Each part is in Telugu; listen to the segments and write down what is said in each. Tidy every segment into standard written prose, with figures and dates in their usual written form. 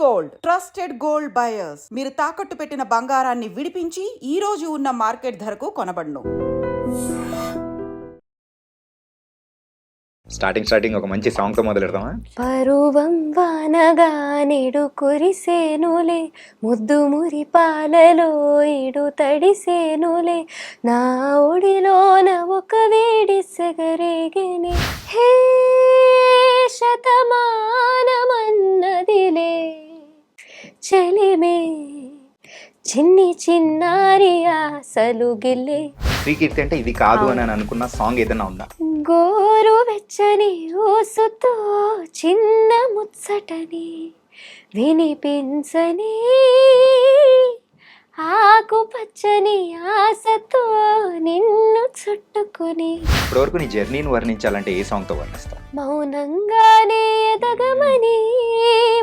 Gold trusted gold buyers. మీరు తాకట్టు పెట్టిన బంగారాన్ని విడిపించి ఈ రోజు ఉన్న మార్కెట్ ధరకు కొనబడును. స్టార్టింగ్ ఒక మంచి సాంగ్ తో మొదలెడతామా? పరువం వానగా నిడు కురిసేనులే, ముద్దు మురి పాలలో ఇడు తడిసేనులే, నా ఒడిలోన ఒక వేడి సెగరేగెనే, హే శతమానమన్నదిలే చెలిమే చిన్ని చిన్నారి ఆశలు గిల్లే. శ్రీకీర్తి అంటే ఇది కాదు అని అనుకున్న సాంగ్ ఏదైనా ఉందా? గోరు వెచ్చని ఊసుతో చిన్న ముచ్చటని వినిపించని, ఆకుపచ్చని ఆశతో నిన్ను చుట్టుకొని. ఇప్పటివరకు నీ జర్నీని వర్ణించాలంటే ఏ సాంగ్ తో వర్ణిస్తావు? మౌనంగానే ఎదగమని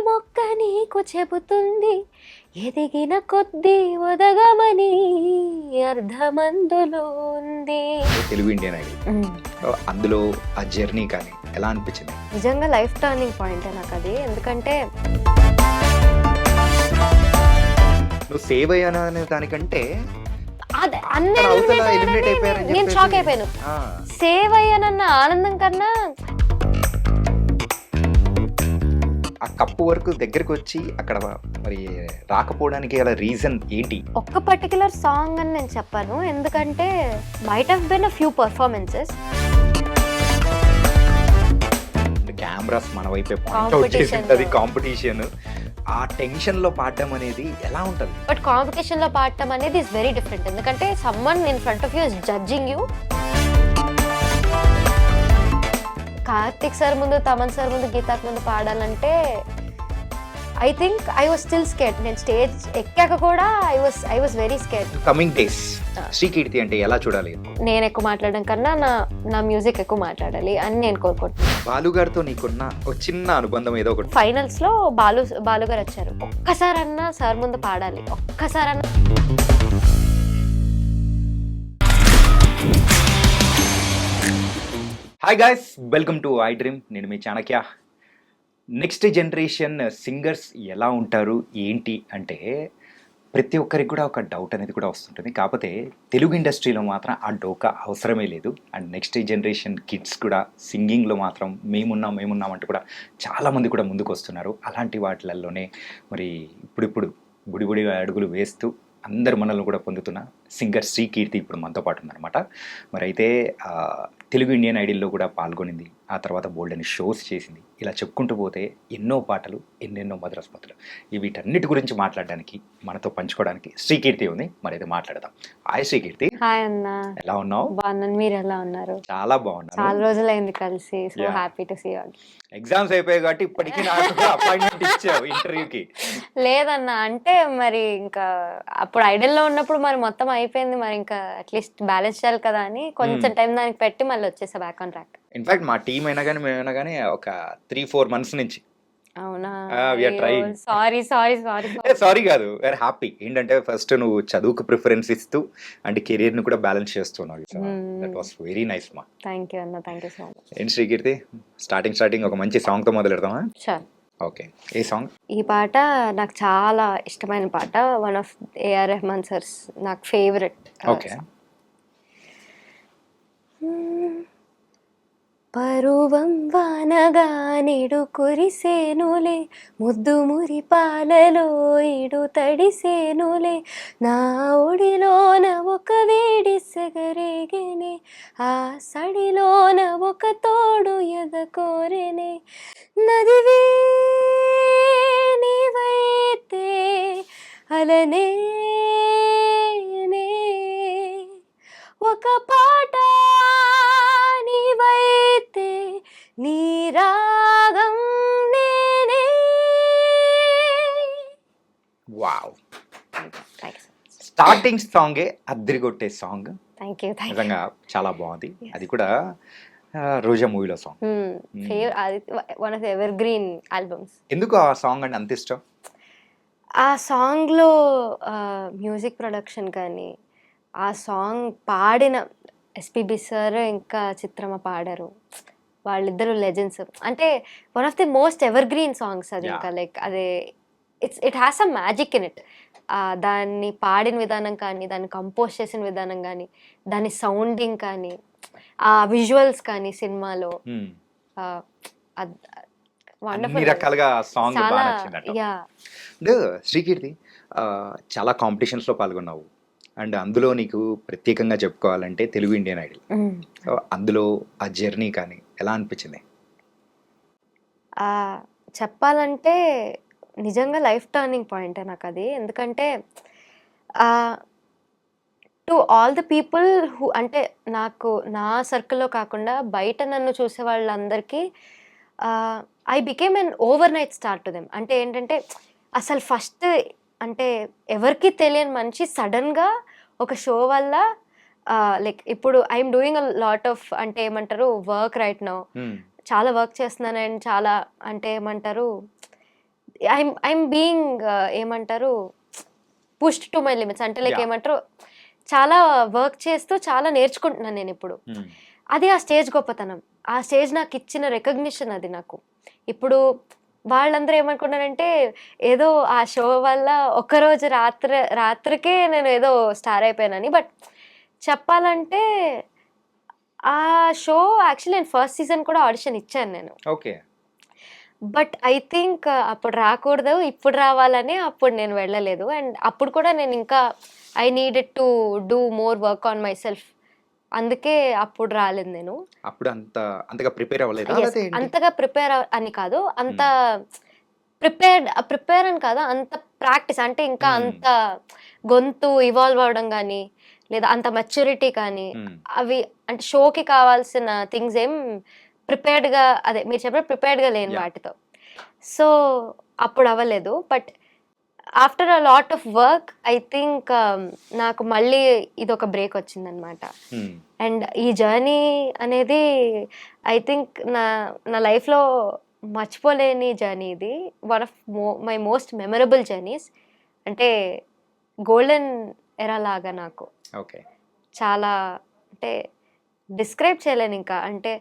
మొక్క నీకు చెబుతుంది, ఎదిగిన కొద్దీ ఒదగమని అర్ధమందులో ఉంది. తెలుగు ఇండియన్ ఐడల్, అందులో ఆ జర్నీ కానీ ఎలా అనిపించింది? నిజంగా లైఫ్ టర్నింగ్ పాయింట్ నాకు అది. ఎందుకంటే నువ్వు సేవ్ అయ్యాను అనే దానికంటే నేను షాక్ అయిపోయాను. సేవ్ అయ్యానన్న ఆనందం కన్నా ఆ కప్పు వరకు దగ్గరకు వచ్చి అక్కడ మరి రాకపోవడానికి గల రీజన్ ఏంటి? ఒక్క పర్టికులర్ సాంగ్ అని నేను చెప్పాను, ఎందుకంటే might have been a few performances. Cameras మన వైపే పాయింట్ అవుట్ చేసింది, కాంపిటీషన్, ఆ టెన్షన్ లో పాడడం అనేది ఎలా ఉంటది? బట్ కాంపిటీషన్ లో పాడటం అనేది ఇస్ వెరీ డిఫరెంట్. ఎందుకంటే someone in front of you is judging you. Karthik sir ముందు, తమన్ సార్ ముందు, గీతాక్ ముందు పాడాలంటే I think I was still scared. నేను స్టేజ్ ఎక్కాక కూడా I was very scared. Coming days Srikeerthi అంటే ఎలా చూడాలి? నేను ఎక్కువ మాట్లాడడం కన్నా నా మ్యూజిక్ ఎక్కువ మాట్లాడాలి అని నేను కోరుకుంటున్నాను. బాలు గారితో నీకున్న ఒక చిన్న అనుబంధం ఏదో ఒకటి? ఫైనల్స్ లో బాలు గారు వచ్చారు. ఒక్కసారన్నా సార్ ముందు పాడాలి, ఒక్కసారన్నా. Hi guys, welcome to iDream. నేను మీ చాణక్య. నెక్స్ట్ జనరేషన్ సింగర్స్ ఎలా ఉంటారు ఏంటి అంటే ప్రతి ఒక్కరికి కూడా ఒక డౌట్ అనేది కూడా వస్తుంటుంది. కాకపోతే తెలుగు ఇండస్ట్రీలో మాత్రం ఆ డోకా అవసరమే లేదు. అండ్ నెక్స్ట్ జనరేషన్ కిడ్స్ కూడా సింగింగ్లో మాత్రం మేమున్నాం అంటూ కూడా చాలామంది కూడా ముందుకు వస్తున్నారు. అలాంటి వాటిలలోనే మరి ఇప్పుడు బుడి అడుగులు వేస్తూ అందరు మనల్ని కూడా పొందుతున్న సింగర్ శ్రీకీర్తి ఇప్పుడు మనతో పాటు ఉందన్నమాట. మరి అయితే తెలుగు ఇండియన్ ఐడల్లో కూడా పాల్గొనింది, ఆ తర్వాత బోల్డ్ అని షోస్ చేసింది. ఇలా చెప్పుకుంటూ పోతే ఎన్నో పాటలు, ఎన్నెన్నో మధురస్మతులు. వీటన్నిటి గురించి మాట్లాడడానికి, మనతో పంచుకోవడానికి శ్రీకీర్తి ఉంది. మరి అయితే మాట్లాడదాం. హాయ్ శ్రీకీర్తి. హాయ్ అన్న, ఎలా ఉన్నావు? బాగున్నాను, మీరు ఎలా ఉన్నారు? చాలా బాగున్నాను. చాలా రోజులైంది కలిసి. So happy to see you. Exams అయిపోయాయి కాబట్టి ఇప్పటికీ నాకు అపాయింట్మెంట్ ఇచ్చావు ఇంటర్వ్యూకి. లేదన్న, అంటే మరి ఇంకా అప్పుడు ఐడల్లో ఉన్నప్పుడు మరి మొత్తం అయిపోయింది, మరి ఇంకా అట్లీస్ట్ బ్యాలెన్స్ చేయాలి కదా అని కొంచెం టైం దానికి పెట్టి మళ్ళీ వచ్చేసా బ్యాక్ ఆన్ ట్రాక్. ఇన్ఫాక్ట్ మా టీం అయినా కానీ మేమైనా కానీ ఒక 3-4 months నుంచి. అవునా? సారీ కాదు, వేర్ హ్యాపీ. ఏంటంటే ఫస్ట్ నువ్వు చదువుకు ప్రిఫరెన్స్ ఇస్తూ అండ్ కెరీర్ ని కూడా బ్యాలెన్స్ చేస్తున్నావు. దట్ వాస్ వెరీ నైస్ మా. థ్యాంక్ యూ అన్న, థ్యాంక్ యూ సో మచ్. ఏంటి శ్రీకీర్తి, స్టార్టింగ్ ఒక మంచి సాంగ్ తో మొదలెడతామా? షూర్. ఓకే, ఏ సాంగ్? ఈ పాట నాకు చాలా ఇష్టమైన పాట. One of A R Rahman sir's నాకు ఫేవరెట్. ఓకే. పరువం వానగా నిడు కురిసేనులే, ముద్దు మురి పాలలో ఇడు తడిసేనులే, నా ఒడిలోన ఒక వేడి సెగరేగెనే, ఆ సడిలోన ఒక తోడు ఎదకోరెనే, నదివే నీవైతే అలనే ఒక పాట నీవైతే నీ రాగం నేనే. వావ్, స్టార్టింగ్ సాంగే అద్దరిగొట్టే సాంగ్. Thank you. నిజంగా చాలా బాగుంది. అది కూడా రోజా మూవీలో song. One of the ever green albums. ఎందుకు ఆ సాంగ్ అంటే అంత ఇష్టం? ఆ సాంగ్లో మ్యూజిక్ ప్రొడక్షన్ కానీ, ఆ సాంగ్ పాడిన ఎస్పీబీ సార్ ఇంకా చిత్రమ్మ పాడారు. వాళ్ళిద్దరు లెజెండ్స్. అంటే one of the most ever green songs అది. ఇంకా లైక్ అదే it has a magic in it. దాన్ని పాడిన విధానం కానీ, దాన్ని కంపోజ్ చేసిన విధానం కానీ, దాని సౌండింగ్ కానీ, ఆ విజువల్స్ కానీ సినిమాలో అన్ని వండర్ఫుల్. రకాలుగా సాంగ్ బాగా చాలా నచ్చిందట. యా అండ్ శ్రీకీర్తి, చాలా కాంపిటీషన్స్లో పాల్గొన్నావు అండ్ అందులో నీకు ప్రత్యేకంగా చెప్పుకోవాలంటే తెలుగు ఇండియన్ ఐడల్. సో అందులో ఆ జర్నీ కానీ ఎలా అనిపించింది? చెప్పాలంటే నిజంగా లైఫ్ టర్నింగ్ పాయింట్ నాకు అది. ఎందుకంటే to all the people who, అంటే నాకు నా సర్కిల్లో కాకుండా బయట నన్ను చూసే వాళ్ళందరికీ I became N over night star to them. అంటే ఏంటంటే అసలు ఫస్ట్ అంటే ఎవరికి తెలియని మనిషి సడన్గా ఒక షో వల్ల లైక్ ఇప్పుడు I'm doing a lot of అంటే ఏమంటారు వర్క్ రైట్ నౌ. చాలా వర్క్ చేస్తున్నాను అండ్ చాలా అంటే ఏమంటారు ఐఎమ్ బీయింగ్ ఏమంటారు పుష్డ్ టు మై లిమిట్స్. అంటే లైక్ Yeah. ఏమంటారు చాలా వర్క్ చేస్తూ చాలా నేర్చుకుంటున్నాను నేను ఇప్పుడు. అది ఆ స్టేజ్ గొప్పతనం. ఆ స్టేజ్ నాకు ఇచ్చిన రికగ్నిషన్ అది నాకు. ఇప్పుడు వాళ్ళందరూ ఏమనుకున్నారంటే ఏదో ఆ షో వల్ల ఒక్కరోజు రాత్రికే నేను ఏదో స్టార్ అయిపోయానని. బట్ చెప్పాలంటే ఆ షో యాక్చువల్లీ నేను ఫస్ట్ సీజన్ కూడా ఆడిషన్ ఇచ్చాను నేను. ఓకే. బట్ ఐ థింక్ అప్పుడు రాకూడదు, ఇప్పుడు రావాలని అప్పుడు నేను వెళ్ళలేదు. అండ్ అప్పుడు కూడా నేను ఇంకా I needed to do more work on my self. అందుకే అప్పుడు రాలేదు నేను. అప్పుడు అంతగా ప్రిపేర్ అవ్వలేదు. Yes, అంతగా ప్రిపేర్ అని కాదు, అంత ప్రిపేర్ అని కాదు, అంత ప్రాక్టీస్ అంటే ఇంకా అంత గొంతు ఇవాల్వ్ అవడం కానీ లేదా అంత మెచ్యూరిటీ కానీ అవి అంటే షోకి కావాల్సిన థింగ్స్ ఏం ప్రిపేర్డ్గా అదే మీరు చెప్పిన ప్రిపేర్డ్గా లేని వాటితో. సో అప్పుడు అవ్వలేదు. But after a lot of work I think నాకు మళ్ళీ ఇది ఒక బ్రేక్ వచ్చిందనమాట. అండ్ ఈ జర్నీ అనేది ఐ థింక్ నా లైఫ్లో మర్చిపోలేని జర్నీ ఇది. One of my most memorable journeys. అంటే గోల్డెన్ ఎరా లాగా నాకు. ఓకే. చాలా అంటే డిస్క్రైబ్ చేయలేను ఇంకా. అంటే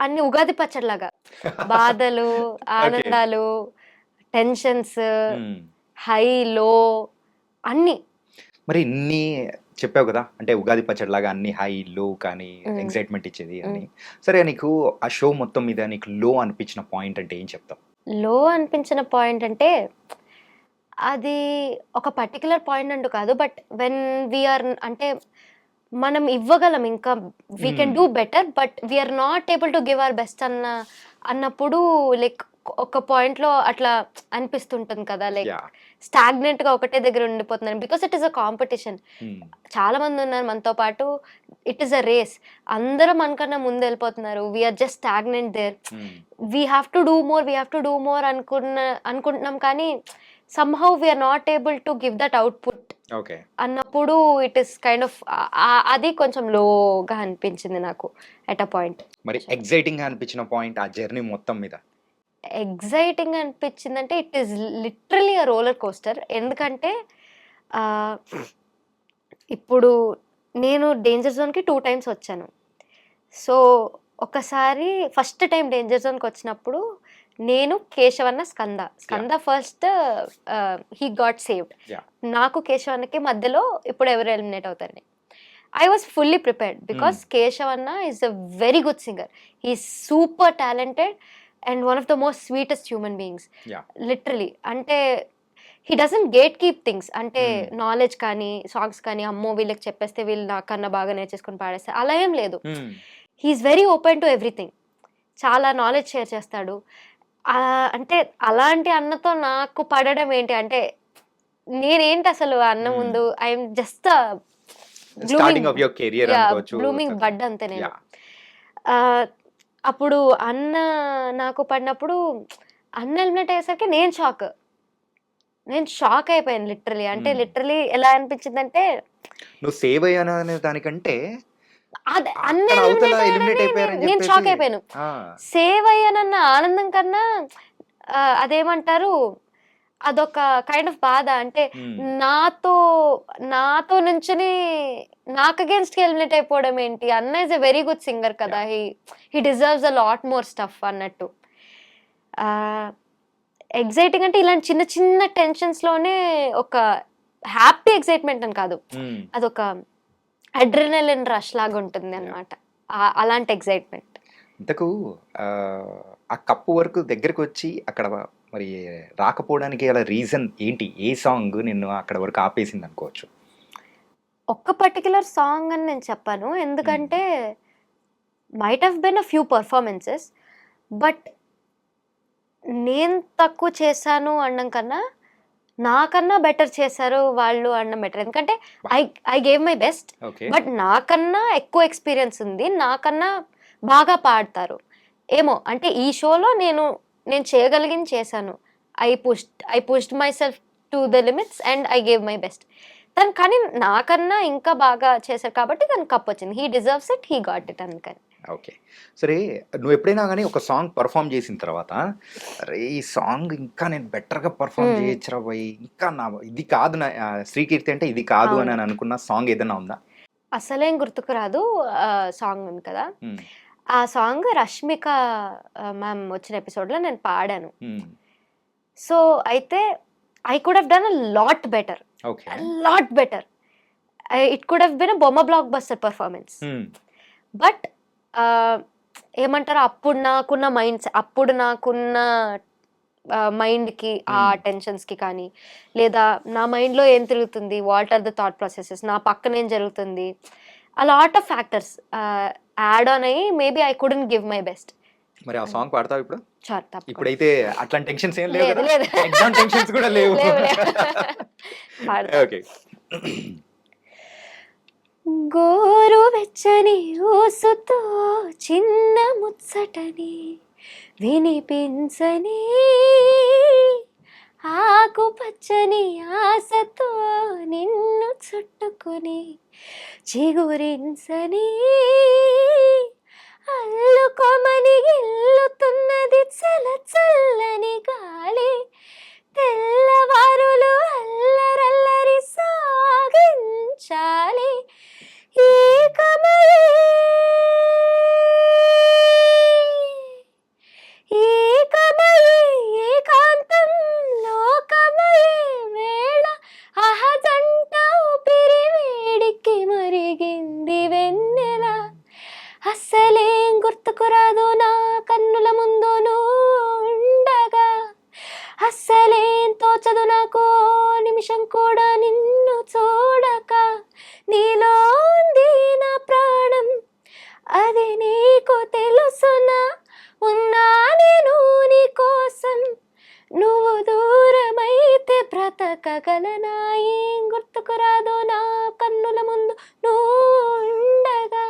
అన్ని ఉగాది పచ్చడిలాగా బాధలు, ఆనందాలు, టెన్షన్స్, హై లో అన్ని. మరి ఇన్ని చెప్పావు కదా, అంటే ఉగాది పచ్చడిలాగా అన్ని హై లో కానీ ఎక్సైట్మెంట్ ఇచ్చేది అని. సరే, నీకు ఆ షో మొత్తం మీద నీకు లో అనిపించిన పాయింట్ అంటే ఏం చెప్తావు? లో అనిపించిన పాయింట్ అంటే అది ఒక పర్టికులర్ పాయింట్ అంటూ కాదు. బట్ వెన్ వీఆర్ అంటే మనం ఇవ్వగలం, ఇంకా we can do better, but we're not able to give our best అన్నప్పుడు లైక్ ఒక పాయింట్లో అట్లా అనిపిస్తుంటుంది కదా, లైక్ స్టాగ్నెంట్గా ఒకటే దగ్గర ఉండిపోతున్నాను. Because it is a competition. చాలా మంది ఉన్నారు మనతో పాటు. It is a race. అందరూ మనకన్నా ముందు వెళ్ళిపోతున్నారు. We're just stagnant there. We have to do more అనుకుంటున్నాం కానీ somehow we are not able to give that output. Okay. అన్నప్పుడు ఇట్ ఈస్ కైండ్ ఆఫ్ అది కొంచెం లోగా అనిపించింది నాకు ఎట్ అ పాయింట్. మరి ఎక్సైటింగ్ గా అనిపించిన పాయింట్ ఆ జర్నీ మొత్తం మీద? ఎగ్జైటింగ్ అనిపించిందంటే it is literally a roller coaster. ఎందుకంటే ఇప్పుడు నేను డేంజర్ జోన్కి 2 times వచ్చాను. సో ఒకసారి ఫస్ట్ టైం డేంజర్ జోన్కి వచ్చినప్పుడు నేను, కేశవన్న, Skanda first he got saved. నాకు కేశవన్నకి మధ్యలో ఇప్పుడు ఎవరు ఎలిమినేట్ అవుతారని I was fully prepared. Because కేశవన్న is a very good singer. He super talented and one of the most sweetest human beings literally. అంటే he doesn't gatekeep things. అంటే నాలెడ్జ్ కానీ సాంగ్స్ కానీ అమ్మో వీళ్ళకి చెప్పేస్తే వీళ్ళు నాకన్నా బాగా నేర్చేసుకుని పాడేస్తారు అలా ఏం లేదు. He's very open to everything. చాలా నాలెడ్జ్ షేర్ చేస్తాడు. అంటే అలాంటి అన్నతో నాకు పడడం ఏంటి అంటే నేనేంటి అసలు అన్న ముందు ఐఎమ్ జస్ట్ బ్లూమింగ్ బడ్ అంతే నేను. అప్పుడు అన్న నాకు పడినప్పుడు అన్న ఎలిమినేట్ అయ్యేసరికి నేను షాక్ అయిపోయాను లిటరలీ. అంటే లిటరలీ ఎలా అనిపించింది అంటే నువ్వు సేవ్ అయ్యాను అనే దానికంటే నేను షాక్ అయిపోయాను. సేవ్ అయ్యానన్న ఆనందం కన్నా అదేమంటారు అదొక కైండ్ ఆఫ్ బాధ. అంటే నాతో నుంచుని నాకు అగేన్స్ట్ ఎలిమినేట్ అయిపోవడం ఏంటి. అన్న is a very good singer కదా, he deserves a lot more stuff అన్నట్టు. ఎగ్జైటింగ్ అంటే ఇలాంటి చిన్న చిన్న టెన్షన్స్లోనే ఒక హ్యాపీ ఎగ్జైట్మెంట్ అని కాదు, అదొక అడ్రినలిన్ రష్ లాగా ఉంటుంది అనమాట, అలాంటి ఎగ్జైట్మెంట్. ఇంతకు ఆ కప్పు వరకు దగ్గరికి వచ్చి అక్కడ మరి రాకపోవడానికి అలా రీజన్ ఏంటి? ఏ సాంగ్ నిన్ను అక్కడ వరకు ఆపేసింది అనుకోవచ్చు? ఒక్క పర్టికులర్ సాంగ్ అని నేను చెప్పాను, ఎందుకంటే might have been a few performances, but నేను తక్కువ చేశాను అనడం కన్నా నాకన్నా బెటర్ చేశారు వాళ్ళు అనడం బెటర్. ఎందుకంటే I gave my best, but నాకన్నా ఎక్కువ ఎక్స్పీరియన్స్ ఉంది, నాకన్నా బాగా పాడతారు ఏమో. అంటే ఈ షోలో నేను చేయగలిగింది చేశాను. I pushed my self to the limits and I gave my best. తను కానీ నాకన్నా ఇంకా బాగా చేశారు కాబట్టి తను కప్ వచ్చింది. He deserves it, he got it అందుకని. ఓకే, సరే. నువ్వు ఎప్పుడైనా కానీ ఒక సాంగ్ పర్ఫామ్ చేసిన తర్వాత అరే ఈ సాంగ్ ఇంకా నేను బెటర్గా పర్ఫామ్ చేయొచ్చురా పోయి, ఇంకా నా ఇది కాదు, నా శ్రీకీర్తి అంటే ఇది కాదు అని అనుకున్న సాంగ్ ఏదైనా ఉందా? అసలేం గుర్తుకు రాదు సాంగ్ ఉంది కదా, ఆ సాంగ్ రష్మిక మ్యామ్ వచ్చిన ఎపిసోడ్లో నేను పాడాను. సో అయితే I could have done a lot better, lot better. It could have been a బొమ్మ బ్లాక్ బస్టర్ పర్ఫార్మెన్స్. బట్ ఏమంటారు, అప్పుడు నాకున్న మైండ్కి, ఆ టెన్షన్స్కి కానీ, లేదా నా మైండ్లో ఏం తిరుగుతుంది, what are the thought processes, నా పక్కన ఏం జరుగుతుంది, a lot of factors add on అయ్యి maybe I couldn't give my best. మరి ఆ సాంగ్ పాడతావు ఇప్పుడు? ఇప్పుడైతే అట్లాంటి టెన్షన్స్ ఏం లేవు, ఎగ్జామ్ టెన్షన్స్ కూడా లేవు. ఓకే. గోరు వెచ్చని ఊసుతో చిన్న ముచ్చటని వినిపించని, ఆకుపచ్చని ఆశతో నిన్ను చుట్టుకుని చిగురించని, అల్లుకోమని గిల్లుతున్నది చల చల్లని గాలి, తెల్లవారులు అల్లరల్లరి సాగించాలి, ఏకాంతం లోకమయే వేళ, అహజంట ఊపిరి వేడికి మరిగింది వెన్నెల, అస్సలేం గుర్తుకురాదు నా కన్నుల ముందు ఉండగా, అస్సలేం తోచదు నాకు నిమిషం కూడా నిన్ను చూడక, నీలో ఉంది నా ప్రాణం అది నీకు తెలుసునా, ఉన్నా నేను నీ కోసం, నువ్వు దూరమైతే బ్రతకగలనా, ఏం గుర్తుకురాదు నా కన్నుల ముందు ఉండగా,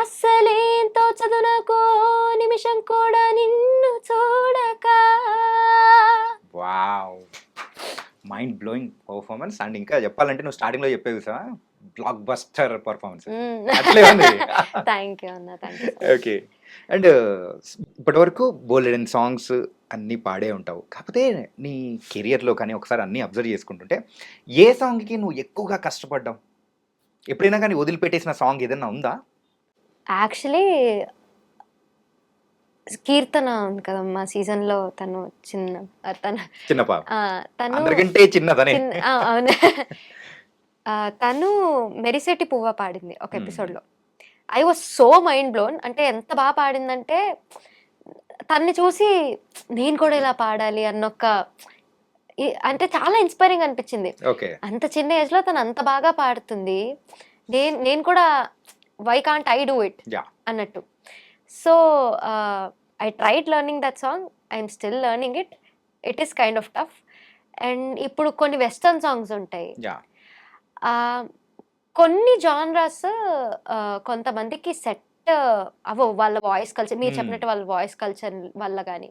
అస్సలేం తోచదు నాకు నిమిషం కూడా నిన్ను చూడక. Wow, mind blowing performance. And ఇంకా చెప్పాలంటే నువ్వు స్టార్టింగ్ లో చెప్పేది సార్ బ్లాక్ బస్టర్ పర్ఫార్మెన్స్ అట్లే ఉంది. థ్యాంక్ యూ అన్న, థ్యాంక్ యూ. ఓకే. అండ్ ఇప్పటి వరకు బోలెడన్ సాంగ్స్ అన్నీ పాడే ఉంటావు, కాకపోతే నీ కెరియర్లో కానీ ఒకసారి అన్నీ అబ్జర్వ్ చేసుకుంటుంటే ఏ సాంగ్కి నువ్వు ఎక్కువగా కష్టపడ్డావు? ఎప్పుడైనా కానీ వదిలిపెట్టేసిన సాంగ్ ఏదైనా ఉందా? యాక్చువల్లీ కీర్తన ఉంది కదమ్మా సీజన్లో, తను చిన్న పాప, తను అందరికంటే చిన్నదనే. అవును, తను మెరిసెట్టి పువ్వ పాడింది ఒక ఎపిసోడ్లో. I was so mind blown. అంటే ఎంత బాగా పాడిందంటే తన్ని చూసి నేను కూడా ఇలా పాడాలి అన్నొక్క, అంటే చాలా ఇన్స్పైరింగ్ అనిపించింది. అంత చిన్న ఏజ్ లో తను అంత బాగా పాడుతుంది, నేను కూడా why can't I do it అన్నట్టు. So I tried learning that song, I'm still learning it, it is kind of tough. And ఇప్పుడు కొన్ని వెస్టర్న్ సాంగ్స్ ఉంటాయి, కొన్ని జానరాస్ కొంతమందికి సెట్ అవో, వాళ్ళ వాయిస్ కల్చర్, మీరు చెప్పినట్టు వాళ్ళ వాయిస్ కల్చర్ వల్ల కానీ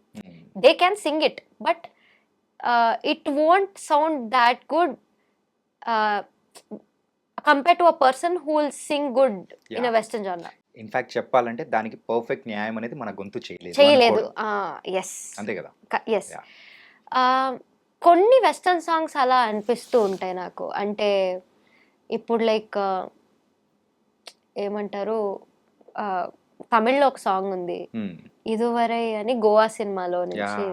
they can sing it, but it won't sound that good compare to a person who will sing good in a western genre. In fact చెప్పాలంటే దానికి పర్ఫెక్ట్ న్యాయం అనేది మన గొంతు చేయలేదు. ఎస్, అంతే కదా. ఎస్, కొన్ని వెస్టర్న్ సాంగ్స్ అలా అనిపిస్తూ ఉంటాయి నాకు. అంటే ఇప్పుడు లైక్ ఏమంటారు, తమిళ్లో ఒక సాంగ్ ఉంది ఇదువరై అని, గోవా సినిమాలో నుంచి.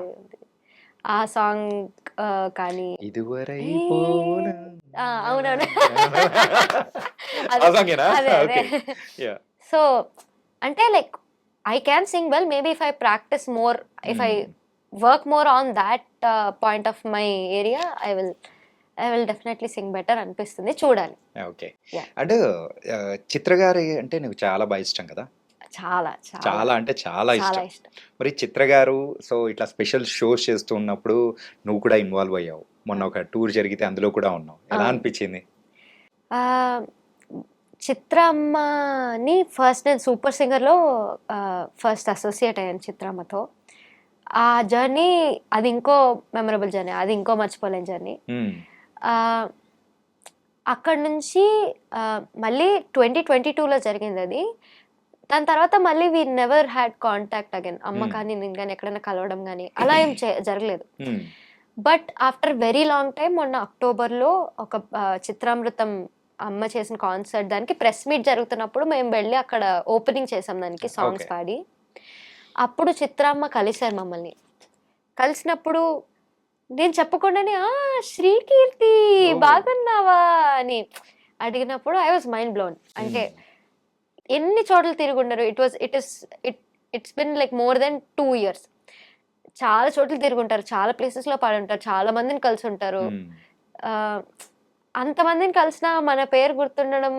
ఆ సాంగ్ కానీ ఇదివరై అవునవును ఆ సాంగేనా? అదే అదే ఓకే. యా. సో అంటే like I can sing well maybe if I practice more if I work more on that point of my area I will definitely Singh better అనిపిస్తుంది, చూడాలి. ఓకే. Yeah. అంటే చిత్ర గారి అంటే నీకు చాలా బాగా ఇష్టం కదా? చాలా చాలా చాలా అంటే చాలా చాలా ఇష్టం. ఇష్టం. మరి చిత్ర గారు సో ఇట్లా స్పెషల్ షోస్ చేస్తూ ఉన్నప్పుడు నువ్వు కూడా ఇన్వాల్వ్ అయ్యావు. మొన్న ఒక టూర్ జరిగితే అందులో కూడా ఉన్నావు. ఎలా అవును. అనిపించింది? ఆ, చిత్రమ్మని ఫస్ట్ నేను సూపర్ సింగర్లో ఫస్ట్ అసోసియేట్ అయ్యాను చిత్రమ్మతో. ఆ జర్నీ అది ఇంకో మెమరబుల్ జర్నీ, అది ఇంకో మర్చిపోలేని జర్నీ. మ్మ్. అక్కడ నుంచి మళ్ళీ 2022లో జరిగింది అది. దాని తర్వాత మళ్ళీ we never had contact again. అమ్మ కానీ నేను కానీ ఎక్కడైనా కలవడం కానీ అలా ఏం జరగలేదు. మ్మ్. But after very long time మొన్న అక్టోబర్లో ఒక చిత్రామృతం అమ్మ చేసిన కాన్సర్ట్ దానికి ప్రెస్ మీట్ జరుగుతున్నప్పుడు మేము వెళ్ళి అక్కడ ఓపెనింగ్ చేసాం దానికి సాంగ్స్ Okay. పాడి. అప్పుడు చిత్రమ్మ కలిశారు మమ్మల్ని. కలిసినప్పుడు నేను చెప్పకుండానే శ్రీకీర్తి Oh. బాగున్నావా అని అడిగినప్పుడు ఐ వాజ్ మైండ్ బ్లోన్. అంటే ఎన్ని చోట్ల తిరుగుండరు. It's been like more than 2 years. చాలా చోట్ల తిరుగుంటారు, చాలా ప్లేసెస్లో పాడి ఉంటారు, చాలా మందిని కలిసి ఉంటారు. మ్మ్. అంతమందిని కలిసిన మన పేరు గుర్తుండడం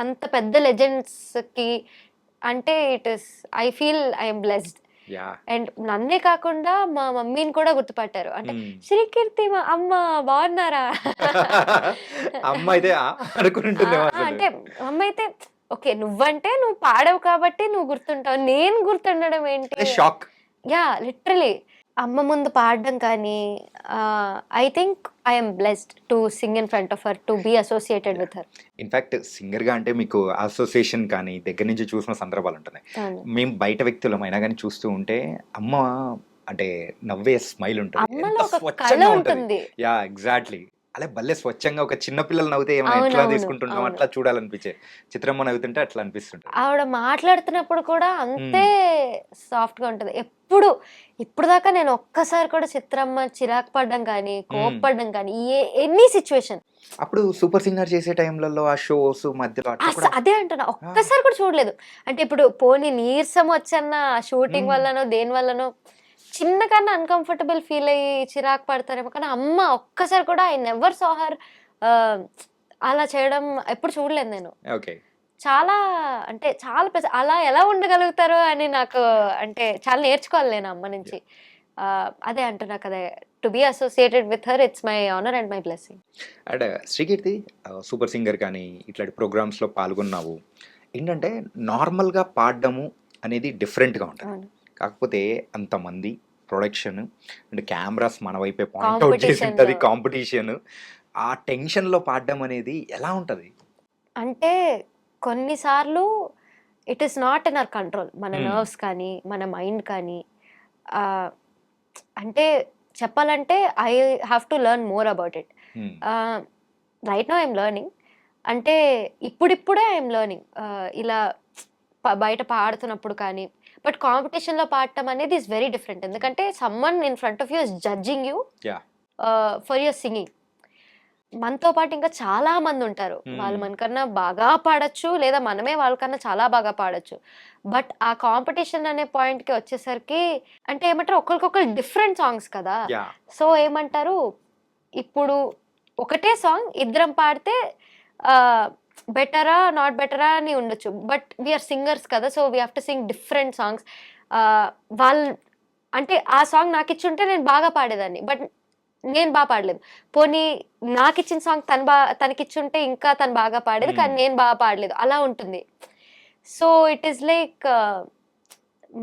అంత పెద్ద లెజెండ్స్కి అంటే I feel I'm blessed. Yeah. And నన్నే కాకుండా మా మమ్మీని కూడా గుర్తుపట్టారు. అంటే మ్మ్. శ్రీకీర్తి మా అమ్మ బాగున్నారా అమ్మ అయితే అనుకుని ఉంటుందేమో అసలు. అంటే అమ్మ అయితే ఓకే నువ్వంటే నువ్వు పాడవు కాబట్టి నువ్వు గుర్తుంటావు, నేను గుర్తుండడం ఏంటి. షాక్. యా లిటరలీ అమ్మ ముందు పాడడం కానీ I think I'm blessed to sing in front of her, to be associated with her. In fact సింగర్గా అంటే మీకు అసోసియేషన్ కానీ దగ్గర నుంచి చూసిన సందర్భాలు ఉంటున్నాయి. మేము బయట వ్యక్తులం అయినా కానీ చూస్తూ ఉంటే అమ్మ అంటే నవ్వే స్మైల్ ఉంటుంది, అమ్మలో ఎంత ఒక కళ స్వచ్ఛంగా ఉంటుంది. ఉంటుంది. Yeah exactly. అలా భలే స్వచ్ఛంగా ఒక చిన్న పిల్లలు నవ్వుతే ఏమైనా అవును, ఎట్లా అవును, తీసుకుంటుంటాం అవును. అట్లా చూడాలనిపించే. చిత్రమ్మ నవ్వుతుంటే అట్లా అనిపిస్తుంటుంది. ఆవిడ మాట్లాడుతున్నప్పుడు కూడా అంతే సాఫ్ట్ గా ఉంటది. ఇప్పుడు దాకా నేను ఒక్కసారి కూడా చిత్రమ్మ చిరాకు పడ్డం కానీ కోప్పడ్డం కానీ ఎనీ సిచ్యువేషన్ అప్పుడు సూపర్ సింగర్ చేసే టైంలలో ఆ షోస్ మధ్యలో అట్లా కూడా అదే అంటున్నా, ఒక్కసారి కూడా చూడలేదు. అంటే ఇప్పుడు పోనీ నీరసం వచ్చన్న షూటింగ్ వల్లనో దేని వల్లనో చిన్న కన్నా అన్కంఫర్టబుల్ ఫీల్ అయ్యి చిరాకు పడతారేమో, కానీ అమ్మ ఒక్కసారి కూడా ఐ నెవర్ సా హర్ అలా చేయడం ఎప్పుడు చూడలేదు నేను. ఓకే. చాలా అంటే చాలా అలా ఎలా ఉండగలుగుతారు అని నాకు అంటే చాలా నేర్చుకోవాలి నేను అమ్మ నుంచి. అదే అంటున్నా కదా, to be associated with her it's my honour and my blessing. And Srikeerthi super singer కానీ ఇట్లాంటి ప్రోగ్రామ్స్లో పాల్గొన్నావు. ఏంటంటే నార్మల్గా పాడడము అనేది డిఫరెంట్గా ఉంటుంది. అవును. కాకపోతే అంతమంది ప్రొడక్షన్ అండ్ కెమెరాస్ మన వైపే పాయింట్ అవుట్ చేసి Competition ఉంటుంది, లో. కాంపిటీషన్. ఆ టెన్షన్లో పాడడం అనేది ఎలా ఉంటుంది? అంటే కొన్నిసార్లు it is not in our control. మన నర్వ్స్ కానీ మన మైండ్ కానీ అంటే చెప్పాలంటే I have to learn more about it. Right now I'm learning. అంటే ఇప్పుడిప్పుడే ఐఎమ్ లెర్నింగ్ ఇలా బయట పాడుతున్నప్పుడు కానీ. బట్ కాంపిటీషన్లో పాడటం అనేది ఈస్ వెరీ డిఫరెంట్. ఎందుకంటే someone in front of you is judging you Yeah. For your singing. మనతో పాటు ఇంకా చాలా మంది ఉంటారు, వాళ్ళు మనకన్నా బాగా పాడొచ్చు లేదా మనమే వాళ్ళకన్నా చాలా బాగా పాడొచ్చు. బట్ ఆ కాంపిటీషన్ అనే పాయింట్కి వచ్చేసరికి అంటే ఏమంటారు ఒకరికొకరు డిఫరెంట్ సాంగ్స్ కదా. Yeah. సో ఏమంటారు ఇప్పుడు ఒకటే సాంగ్ ఇద్దరం పాడితే బెటరా నాట్ బెటరా అని ఉండొచ్చు. బట్ వీఆర్ సింగర్స్ కదా, so we have to sing different songs. వాళ్ళు అంటే ఆ సాంగ్ నాకు ఇచ్చుంటే నేను బాగా పాడేదాన్ని, బట్ నేను బాగా పాడలేదు. పోనీ నాకు ఇచ్చిన సాంగ్ తనకిచ్చుంటే ఇంకా తను బాగా పాడేది, కానీ నేను బాగా పాడలేదు. అలా ఉంటుంది. సో ఇట్ ఈస్ లైక్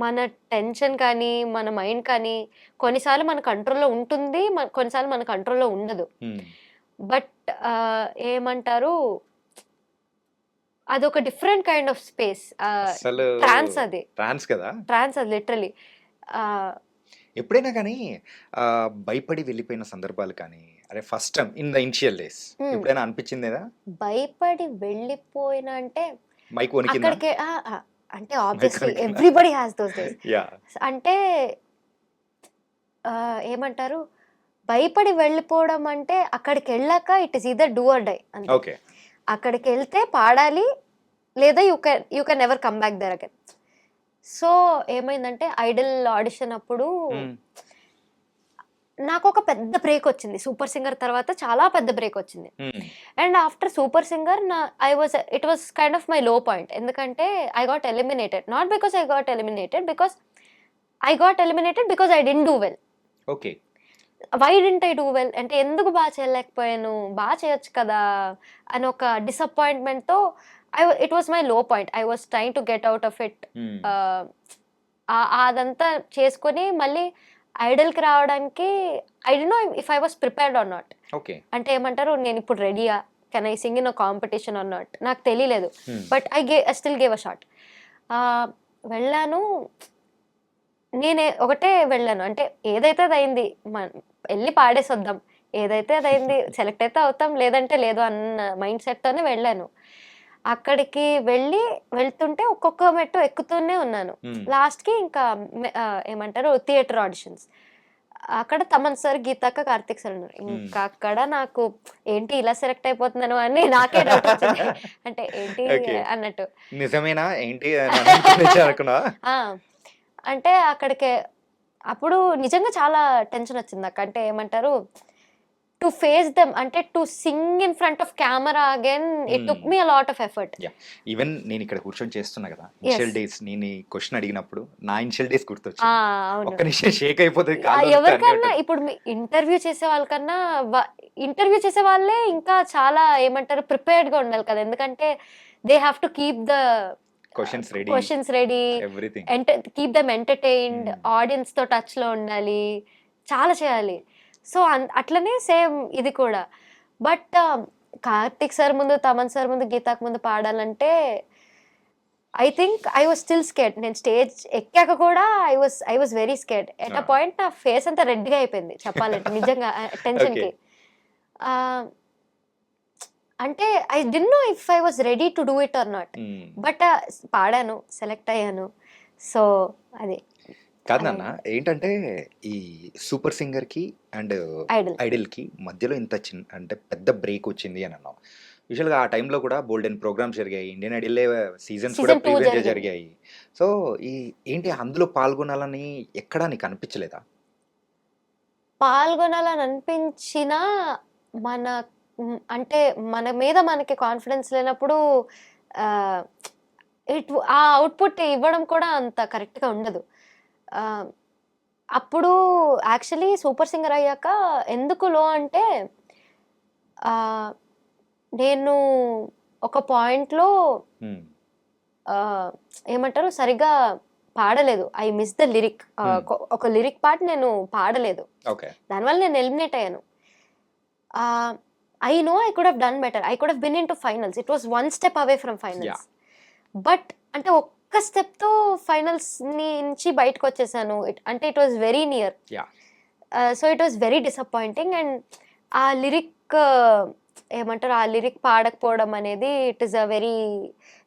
మన టెన్షన్ కానీ మన మైండ్ కానీ కొన్నిసార్లు మన కంట్రోల్లో ఉంటుంది, కొన్నిసార్లు మన కంట్రోల్లో ఉండదు. బట్ ఏమంటారు అదొక డిఫరెంట్ కైండ్ ఆఫ్ స్పేస్. అసలు ట్రాన్స్ అది, ట్రాన్స్ కదా. ట్రాన్స్ అది లిటరలీ. ఎప్పుడైనా కానీ భయపడి వెళ్ళిపోయిన సందర్భాలు కానీ అరే first time in the initial days ఎప్పుడైనా అనిపించిందేదా? భయపడి వెళ్ళిపోయిన అంటే మైక్ వణికిందా? అక్కడికి అంటే obviously everybody has those days. Yeah. అంటే ఏమంటారు, భయపడి వెళ్ళిపోవడం అంటే అక్కడికి వెళ్ళాక it is either do or die అంతే. ఓకే. అక్కడికి వెళ్తే పాడాలి, లేదా you can never come back there again. So ఏమైందంటే ఐడల్ ఆడిషన్ అప్పుడు నాకు ఒక పెద్ద బ్రేక్ వచ్చింది. సూపర్ సింగర్ తర్వాత చాలా పెద్ద బ్రేక్ వచ్చింది. And after Super Singer it was kind of my low point. ఎందుకంటే I got eliminated, not because I got eliminated, because I didn't do well. Okay. Why didn't I do well అంటే ఎందుకు బాగా చేయలేకపోయాను, బాగా చేయొచ్చు కదా అని ఒక డిసప్పాయింట్మెంట్తో it was my low point. I was trying to get out of it. అదంతా చేసుకొని మళ్ళీ ఐడల్కి రావడానికి I don't know if I was prepared are not. Okay. అంటే ఏమంటారు, నేను ఇప్పుడు రెడీయా, can I sing in a competition or not, నాకు తెలియలేదు. But I still gave a shot. వెళ్ళాను, నేనే ఒకటే వెళ్ళాను, అంటే ఏదైతే అది అయింది, వెళ్ళి పాడేసి వద్దాం, ఏదైతే అది అయింది, సెలెక్ట్ అయితే అవుతాం లేదంటే లేదు అన్న మైండ్ సెట్తోనే వెళ్ళాను. అక్కడికి వెళ్తుంటే ఒక్కొక్క మెట్టు ఎక్కుతూనే ఉన్నాను. లాస్ట్కి ఇంకా ఏమంటారు థియేటర్ ఆడిషన్స్, అక్కడ తమన్ సార్, గీతాక్క, కార్తిక్ సార్ ఉన్నారు. ఇంకా అక్కడ నాకు ఏంటి ఇలా సెలెక్ట్ అయిపోతున్నాను అని నాకే డౌట్ వచ్చింది. అంటే ఏంటి అన్నట్టు, నిజమేనా ఏంటి అంటే అక్కడికి అప్పుడు నిజంగా చాలా టెన్షన్ వచ్చింది నాకు. అంటే ఏమంటారు, టు ఫేస్ దెమ్, అంటే to sing in front of camera again, it took me a lot of effort. Even నేను ఇక్కడ కూర్చొని చేస్తున్నా కదా, ఇనిషియల్ డేస్ నేను ఈ క్వశ్చన్ అడిగినప్పుడు నా ఇనిషియల్ డేస్ గుర్తొచ్చింది. ఒక్క నిమిషం షేక్ అయిపోతుంది. ఎవరికన్నా ఇప్పుడు ఇంటర్వ్యూ చేసే వాళ్ళకన్నా ఇంటర్వ్యూ చేసే వాళ్ళే ఇంకా చాలా ఏమంటారు ప్రిపేర్డ్ గా ఉండాలి కదా, ఎందుకంటే they have to keep the questions ready, keep them entertained, audience తో టచ్ లో ఉండాలి, చాలా చేయాలి. సో అట్లనే సేమ్ ఇది కూడా. బట్ కార్తిక్ సార్ ముందు, తమన్ సార్ ముందు, గీతాక్ ముందు పాడాలంటే I think I was still scared. నేను స్టేజ్ ఎక్కాక కూడా I was very scared. At a point నా ఫేస్ అంతా రెడ్గా అయిపోయింది చెప్పాలంటే, నిజంగా టెన్షన్కి. అంటే I didn't know if I was ready to do it or not. But పాడాను, సెలెక్ట్ అయ్యాను. సో అది కాదు నాన్న, ఏంటంటే ఈ సూపర్ సింగర్ కి అండ్ ఐడల్ కి మధ్యలో ఇంత చిన్న అంటే పెద్ద బ్రేక్ వచ్చింది అని అన్నావు. యూజువల్గా ఆ టైంలో కూడా బోల్డెన్ ప్రోగ్రామ్స్ జరిగాయి, ఇండియన్ ఐడల్ సీజన్స్ కూడా ప్రీవియస్గా జరిగాయి. సో ఏంటి అందులో పాల్గొనాలని ఎక్కడా నీకు అనిపించలేదా? పాల్గొనాలని అనిపించినా మన అంటే మన మీద మనకి కాన్ఫిడెన్స్ లేనప్పుడు ఆ అవుట్పుట్ ఇవ్వడం కూడా అంత కరెక్ట్గా ఉండదు. అప్పుడు యాక్చువల్లీ సూపర్ సింగర్ అయ్యాక ఎందుకు లో అంటే, నేను ఒక పాయింట్లో ఏమంటారు సరిగా పాడలేదు. I miss the lyric. ఒక లిరిక్ పార్ట్ నేను పాడలేదు, దానివల్ల నేను ఎలిమినేట్ అయ్యాను. I know I could have done better, I could have been into finals. It was 1 step away from finals. But అంటే ఒక్క స్టెప్తో ఫైనల్స్ నుంచి బయటకు వచ్చేసాను. అంటే it was very near. So it was very disappointing. And ఆ లిరిక్ ఏమంటారు, ఆ లిరిక్ పాడకపోవడం అనేది ఇట్ ఈస్ అ వెరీ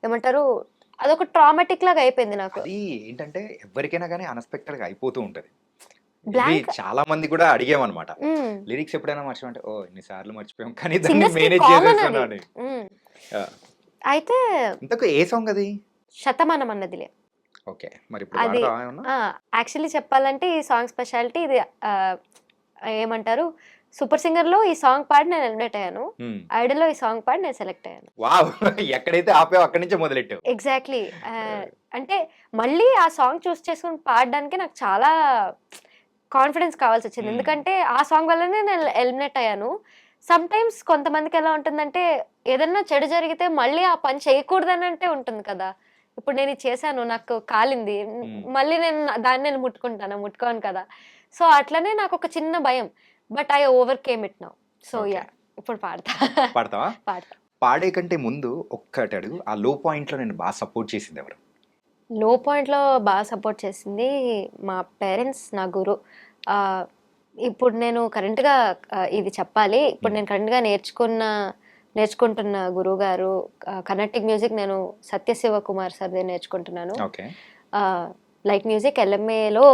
ఏమంటారు, అదొక ట్రామాటిక్ లాగా అయిపోయింది నాకు. ఏంటంటే ఎవరికైనా కానీ అన్ఎక్స్పెక్టెడ్ గా అయిపోతూ ఉంటది. చాలా మంది కూడా అడిగామన్నమాట, లిరిక్స్ ఎప్పుడైనా మర్చిపోయింటే ఓ ఎన్నిసార్లు మర్చిపోయాం కానీ దాన్ని మేనేజ్ చేసేస్తున్నాను. అయితే ఇంతకు ఏ సాంగ్ అది? శతమానం అన్నదిలే. ఓకే, మరి అది యాక్చువల్లీ చెప్పాలంటే ఈ సాంగ్ స్పెషాలిటీ ఇది. ఏమంటారు, సూపర్ సింగర్ లో ఈ సాంగ్ పాడి నేను ఎలిమినేట్ అయ్యాను, ఐడల్ లో ఈ సాంగ్ పాడి నేను సెలెక్ట్ అయ్యాను. వావ్, ఎక్కడైతే ఆపావు అక్కడి నుంచే మొదలెట్టావు. ఎగ్జాక్ట్లీ. అంటే మళ్ళీ ఆ సాంగ్ చూస్ చేసుకుని పాడడానికి నాకు చాలా కాన్ఫిడెన్స్ కావాల్సి వచ్చింది, ఎందుకంటే ఆ సాంగ్ వల్లనే నేను ఎలిమినేట్ అయ్యాను. సమ్ టైమ్స్ కొంతమందికి ఎలా ఉంటుందంటే ఏదన్నా చెడు జరిగితే మళ్ళీ ఆ పని చేయకూడదని అంటే ఉంటుంది కదా. ఇప్పుడు నేను చేశాను, నాకు కాలింది, మళ్ళీ నేను ముట్టుకోను కదా. సో అట్లనే నాకు ఒక చిన్న భయం. But I overcame it now. So yeah, ఇప్పుడు పాడతావా? పాడే కంటే ముందు ఒక్కటి అడుగు, ఆ లో పాయింట్ లో నేను బాగా సపోర్ట్ చేసింది ఎవరు? లో పాయింట్ లో బాగా సపోర్ట్ చేసింది మా పేరెంట్స్, నా గురు. ఇప్పుడు నేను కరెంట్గా ఇది చెప్పాలి, ఇప్పుడు నేను కరెంట్గా నేర్చుకుంటున్న గురువు గారు కర్ణాటిక్ మ్యూజిక్ నేను సత్యశివ కుమార్ సార్దే నేర్చుకుంటున్నాను. లైట్ మ్యూజిక్ ఎల్ఎంఏలో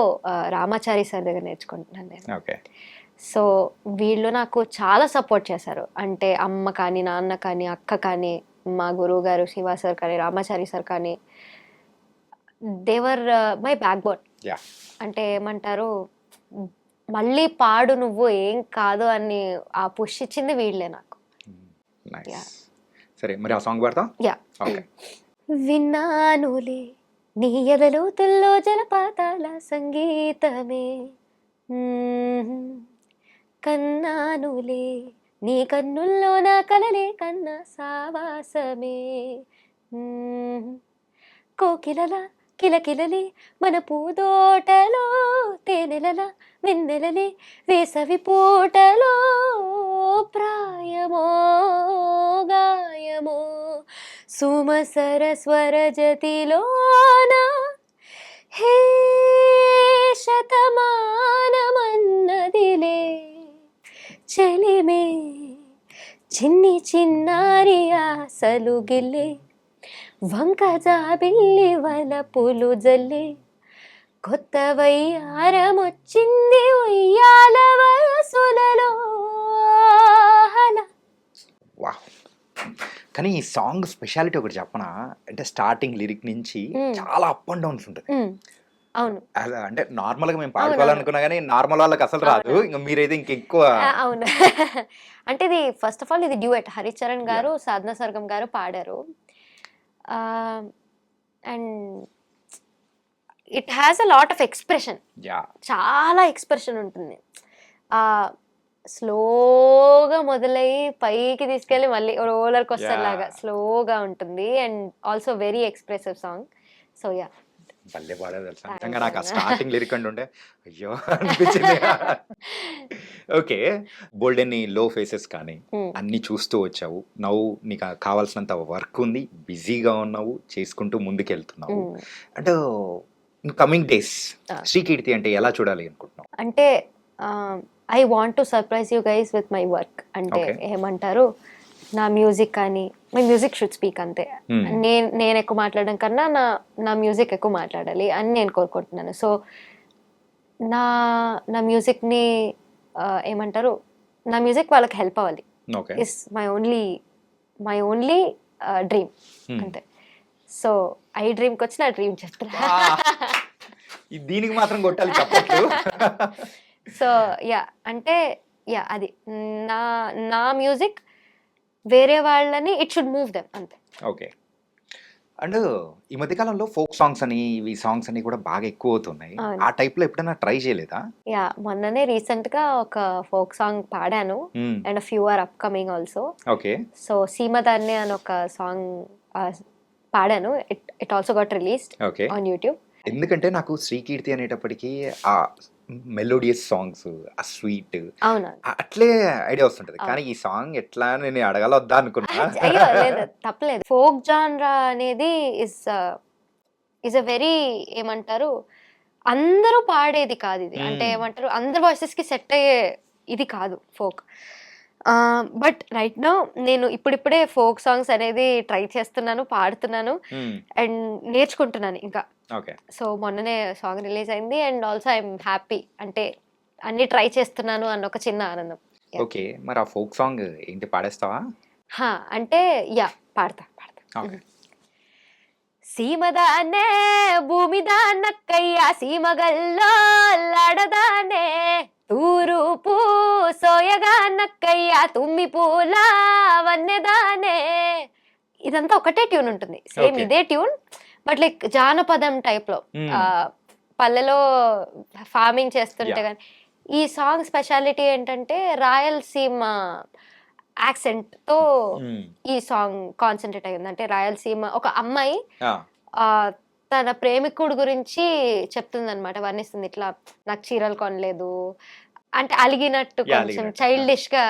రామాచారి సార్ దగ్గర నేర్చుకుంటున్నాను నేను. ఓకే. సో వీళ్ళు నాకు చాలా సపోర్ట్ చేశారు. అంటే అమ్మ కానీ, నాన్న కానీ, అక్క కానీ, మా గురువు గారు శివ సార్ కానీ, రామాచారి సార్ కానీ, they were my backbone. Yeah. అంటే ఏమంటారు, మళ్ళీ పాడు నువ్వు ఏం కాదు అని ఆ పుష్ ఇచ్చింది వీళ్ళే నాకు. నైస్. సరే మరి ఆ సాంగ్ పాడతాం. యా. ఓకే. విన్నానులే నీ ఎదలోతుల్లో జలపాతాల సంగీతమే, కన్నానులే నీ కన్నుల్లో నా కలలే కన్న సావాసమే, కోకిలల కిలకిలలే మన పూదోటలో, తేనెలల వెన్నెలలే వేసవి పూటలో, ప్రాయమో గాయమో సుమసర స్వరజతిలోన, హే శతమానమన్నదిలే చెలిమే, చిన్ని చిన్నారి ఆశలు గిల్లే, వంక జాబిల్లి వలపులు జల్లే, కొత్త వయ్యారమొచ్చింది ఉయ్యాల వయసులలో. వా. కానీ ఈ సాంగ్ స్పెషాలిటీ ఒకటి చెప్పనా, అంటే స్టార్టింగ్ లిరిక్ నుంచి చాలా అప్ అండ్ డౌన్స్ ఉంటుంది. అవును. అంటే నార్మల్ గా మేము పాడుకోవాలనుకున్నా కానీ నార్మల్ వాళ్ళకి అసలు రాదు, ఇంకా మీరైతే ఇంకెక్కువ. అవును. అంటే ఇది ఫస్ట్ ఆఫ్ ఆల్ ఇది డ్యూయట్, హరిచరణ్ గారు సాధనా సర్గం గారు పాడారు. And it has a lot of expression. చాలా ఎక్స్ప్రెషన్ ఉంటుంది. స్లోగా మొదలయ్యి పైకి తీసుకెళ్ళి మళ్ళీ రోలర్ కోస్టర్ లాగా స్లోగా ఉంటుంది. And also very expressive song. So yeah, భలే పాడారు తెలుసా. నిజంగా నాకు ఆ స్టార్టింగ్ లిరిక్ అంటుంటే అయ్యో అనిపించింది. ఓకే. బోల్డెన్ని లో ఫేసెస్ కానీ అన్ని చూస్తూ వచ్చావు. నవ్వు నీకు కావాల్సినంత వర్క్ ఉంది, బిజీగా ఉన్నావు, చేసుకుంటూ ముందుకెళ్తున్నావు. అంటే కమింగ్ డేస్ శ్రీకీర్తి అంటే ఎలా చూడాలి అనుకుంటున్నావు? అంటే I want to surprise you guys with my work. అంటే ఏమంటారు, నా మ్యూజిక్ కానీ, మై మ్యూజిక్ షుడ్ స్పీక్ అంతే. నేను ఎక్కువ మాట్లాడడం కన్నా నా మ్యూజిక్ ఎక్కువ మాట్లాడాలి అని నేను కోరుకుంటున్నాను. సో నా మ్యూజిక్ని ఏమంటారు, నా మ్యూజిక్ వాళ్ళకి హెల్ప్ అవ్వాలి. ఇస్ మై ఓన్లీ డ్రీమ్ అంతే. సో ఐ డ్రీమ్కి వచ్చి నా డ్రీమ్ చెప్తున్నా. దీనికి మాత్రం కొట్టాలి చెప్పట్లు. సో యా, అంటే యా అది నా మ్యూజిక్ వేరే వాళ్ళని ఇట్ షుడ్ మూవ్ దెమ్ అంతే. ఓకే. అండ్ ఈ మధ్యకాలంలో ఫోక్ సాంగ్స్ అని ఇవి సాంగ్స్ అని కూడా బాగా ఎక్కువ అవుతున్నాయి. ఆ టైప్ లో ఎప్పుడైనా ట్రై చేయలేదా? యా, మొన్ననే రీసెంట్ గా ఒక ఫోక్ సాంగ్ పాడాను. And few are upcoming also. Okay. So సీమదాన్నే అని ఒక సాంగ్ పాడాను. It also got released on YouTube. ఎందుకంటే నాకు శ్రీకీర్తి అనేటప్పటికీ ఆ మెలోడియస్ సాంగ్స్, ఆ స్వీట్ అట్లే ఐడియా వస్తుంటది. కానీ ఈ సాంగ్ ఎట్లా నేను అడగాల వద్దా అనుకున్నా. అయ్యో లేదు, తప్పలేదు. ఫోక్ జాన్రా అనేది ఇస్ అ వెరీ ఏమంటారు, అందరూ పాడేది కాదు ఇది. అంటే ఏమంటారు, అందరు వాయిసెస్ కి సెట్ అయ్యే ఇది కాదు ఫోక్. బట్ రైట్ నౌ నేను ఇప్పుడిప్పుడే ఫోక్ సాంగ్స్ అనేది ట్రై చేస్తున్నాను, పాడుతున్నాను అండ్ నేర్చుకుంటున్నాను ఇంకా. సో మొన్ననే సాంగ్ రిలీజ్ అయింది. అండ్ ఆల్సో ఐఎమ్ హ్యాపీ, అంటే అన్ని ట్రై చేస్తున్నాను అన్న ఒక చిన్న ఆనందం. ఓకే. మరి ఆ ఫోక్ సాంగ్ ఏంటి, పాడేస్తావా? అంటే యా, పాడతా. సీమదానే భూమిదాన్నక్కయ్యా, సీమగల్లో లాడదానే తూరుపు సోయగా నక్కయ్యా, తుమ్మి పూల వన్నెదానే. ఇదంతా ఒకటే ట్యూన్ ఉంటుంది, సేమ్ ఇదే ట్యూన్, బట్ లైక్ జానపదం టైప్ లో, పల్లెలో ఫార్మింగ్ చేస్తుంటే. కానీ ఈ సాంగ్ స్పెషాలిటీ ఏంటంటే రాయలసీమ యాక్సెంట్ తో ఈ సాంగ్ కాన్సన్ట్రేట్ అయ్యింది. అంటే రాయలసీమ ఒక అమ్మాయి తన ప్రేమికుడు గురించి చెప్తుందన్నమాట, వర్ణిస్తుంది. ఇట్లా నాకు చీరలు కొనలేదు అంటే అలిగినట్టు, కొంచెం చైల్డిష్ గా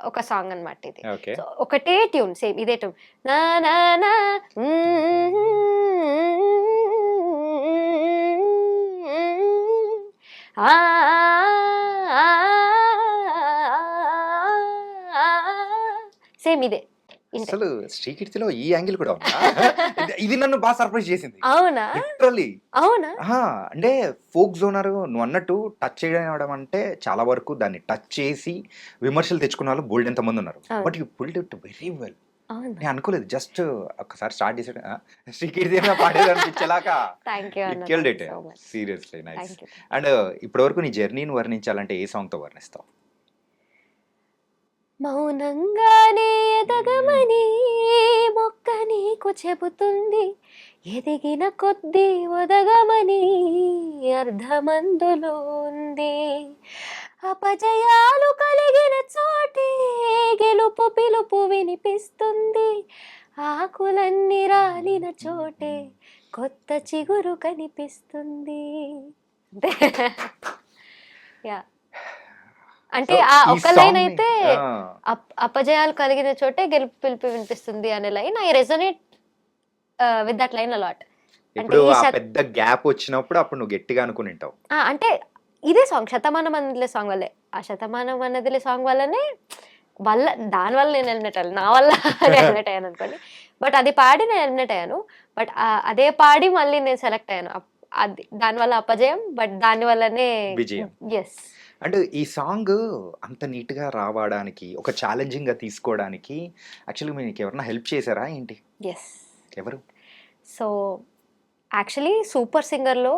ఒక సాంగ్ అన్నమాట ఇది. ఒకటే ట్యూన్, సేమ్ ఇదే ట్యూన్. నా నా నా సేమ్ ఇదే. ఇంతే. అసలు శ్రీకీర్తిలో ఈ యాంగిల్ కూడా ఉందా? ఇది నన్ను బాగా సర్ప్రైజ్ చేసింది అవునా? లిటరల్లీ. అవునా? అంటే ఫోక్ జోనర్ నువ్వు అన్నట్టు టచ్ చేయడం అంటే చాలా వరకు దాన్ని టచ్ చేసి విమర్శలు తెచ్చుకున్న వాళ్ళు బోల్డ్ ఎంతమంది ఉన్నారు. అవును. But you pulled it very well. అవునా? నేను అనుకోలేదు, జస్ట్ ఒక్కసారి స్టార్ట్ చేసాడు శ్రీకీర్తి ఏమైనా పాడేది అనిపించేలాగా థ్యాంక్ యూ అన్న. Killed thank it you so much. Seriously nice. Thank you. And ఇప్పటి వరకు నీ జర్నీని వర్ణించాలంటే ఏ సాంగ్ తో వర్ణిస్తావు? మౌనంగానే ఎదగమని మొక్క నీకు చెబుతుంది, ఎదిగిన కొద్దీ ఒదగమని అర్ధమందులో ఉంది. అపజయాలు కలిగిన చోటే గెలుపు పిలుపు వినిపిస్తుంది, ఆకులన్నీ రాలిన చోటే కొత్త చిగురు కనిపిస్తుంది. యా, అంటే So, ఆ ఈ ఒక్క song లైన్ ని- అయితే ఆ, అపజయాలు కలిగిన చోటే గెలుపు పిలుపు వినిపిస్తుంది అనే line I resonate with that line a lot. ఇప్పుడు ఈ ఆ పెద్ద గ్యాప్ వచ్చినప్పుడు అప్పుడు నువ్వు గట్టిగా అనుకుని ఉంటావు. అంటే ఇదే సాంగ్ శతమానం అన్నదిలే సాంగ్ వల్లే, ఆ శతమానం అన్నదిలే సాంగ్ వల్లనే దాని వల్ల నేను ఎలిమినేట్ అయ్యాను, నా వల్ల ఎలిమినేట్ అయ్యాను అనుకోండి. బట్ అది పాడి నేను ఎలిమినేట్ అయ్యాను, బట్ అదే పాడి మళ్ళీ నేను సెలెక్ట్ అయ్యాను. అది దానివల్ల అపజయం, బట్ దాని వల్లనే విజయం. ఎస్. అంటే ఈ సాంగ్ అంత నీట్గా రావడానికి, ఒక ఛాలెంజింగ్గా తీసుకోవడానికి యాక్చువల్గా మీకు ఎవరైనా హెల్ప్ చేశారా ఏంటి? ఎస్. ఎవరు? సో యాక్చువల్లీ సూపర్ సింగర్లో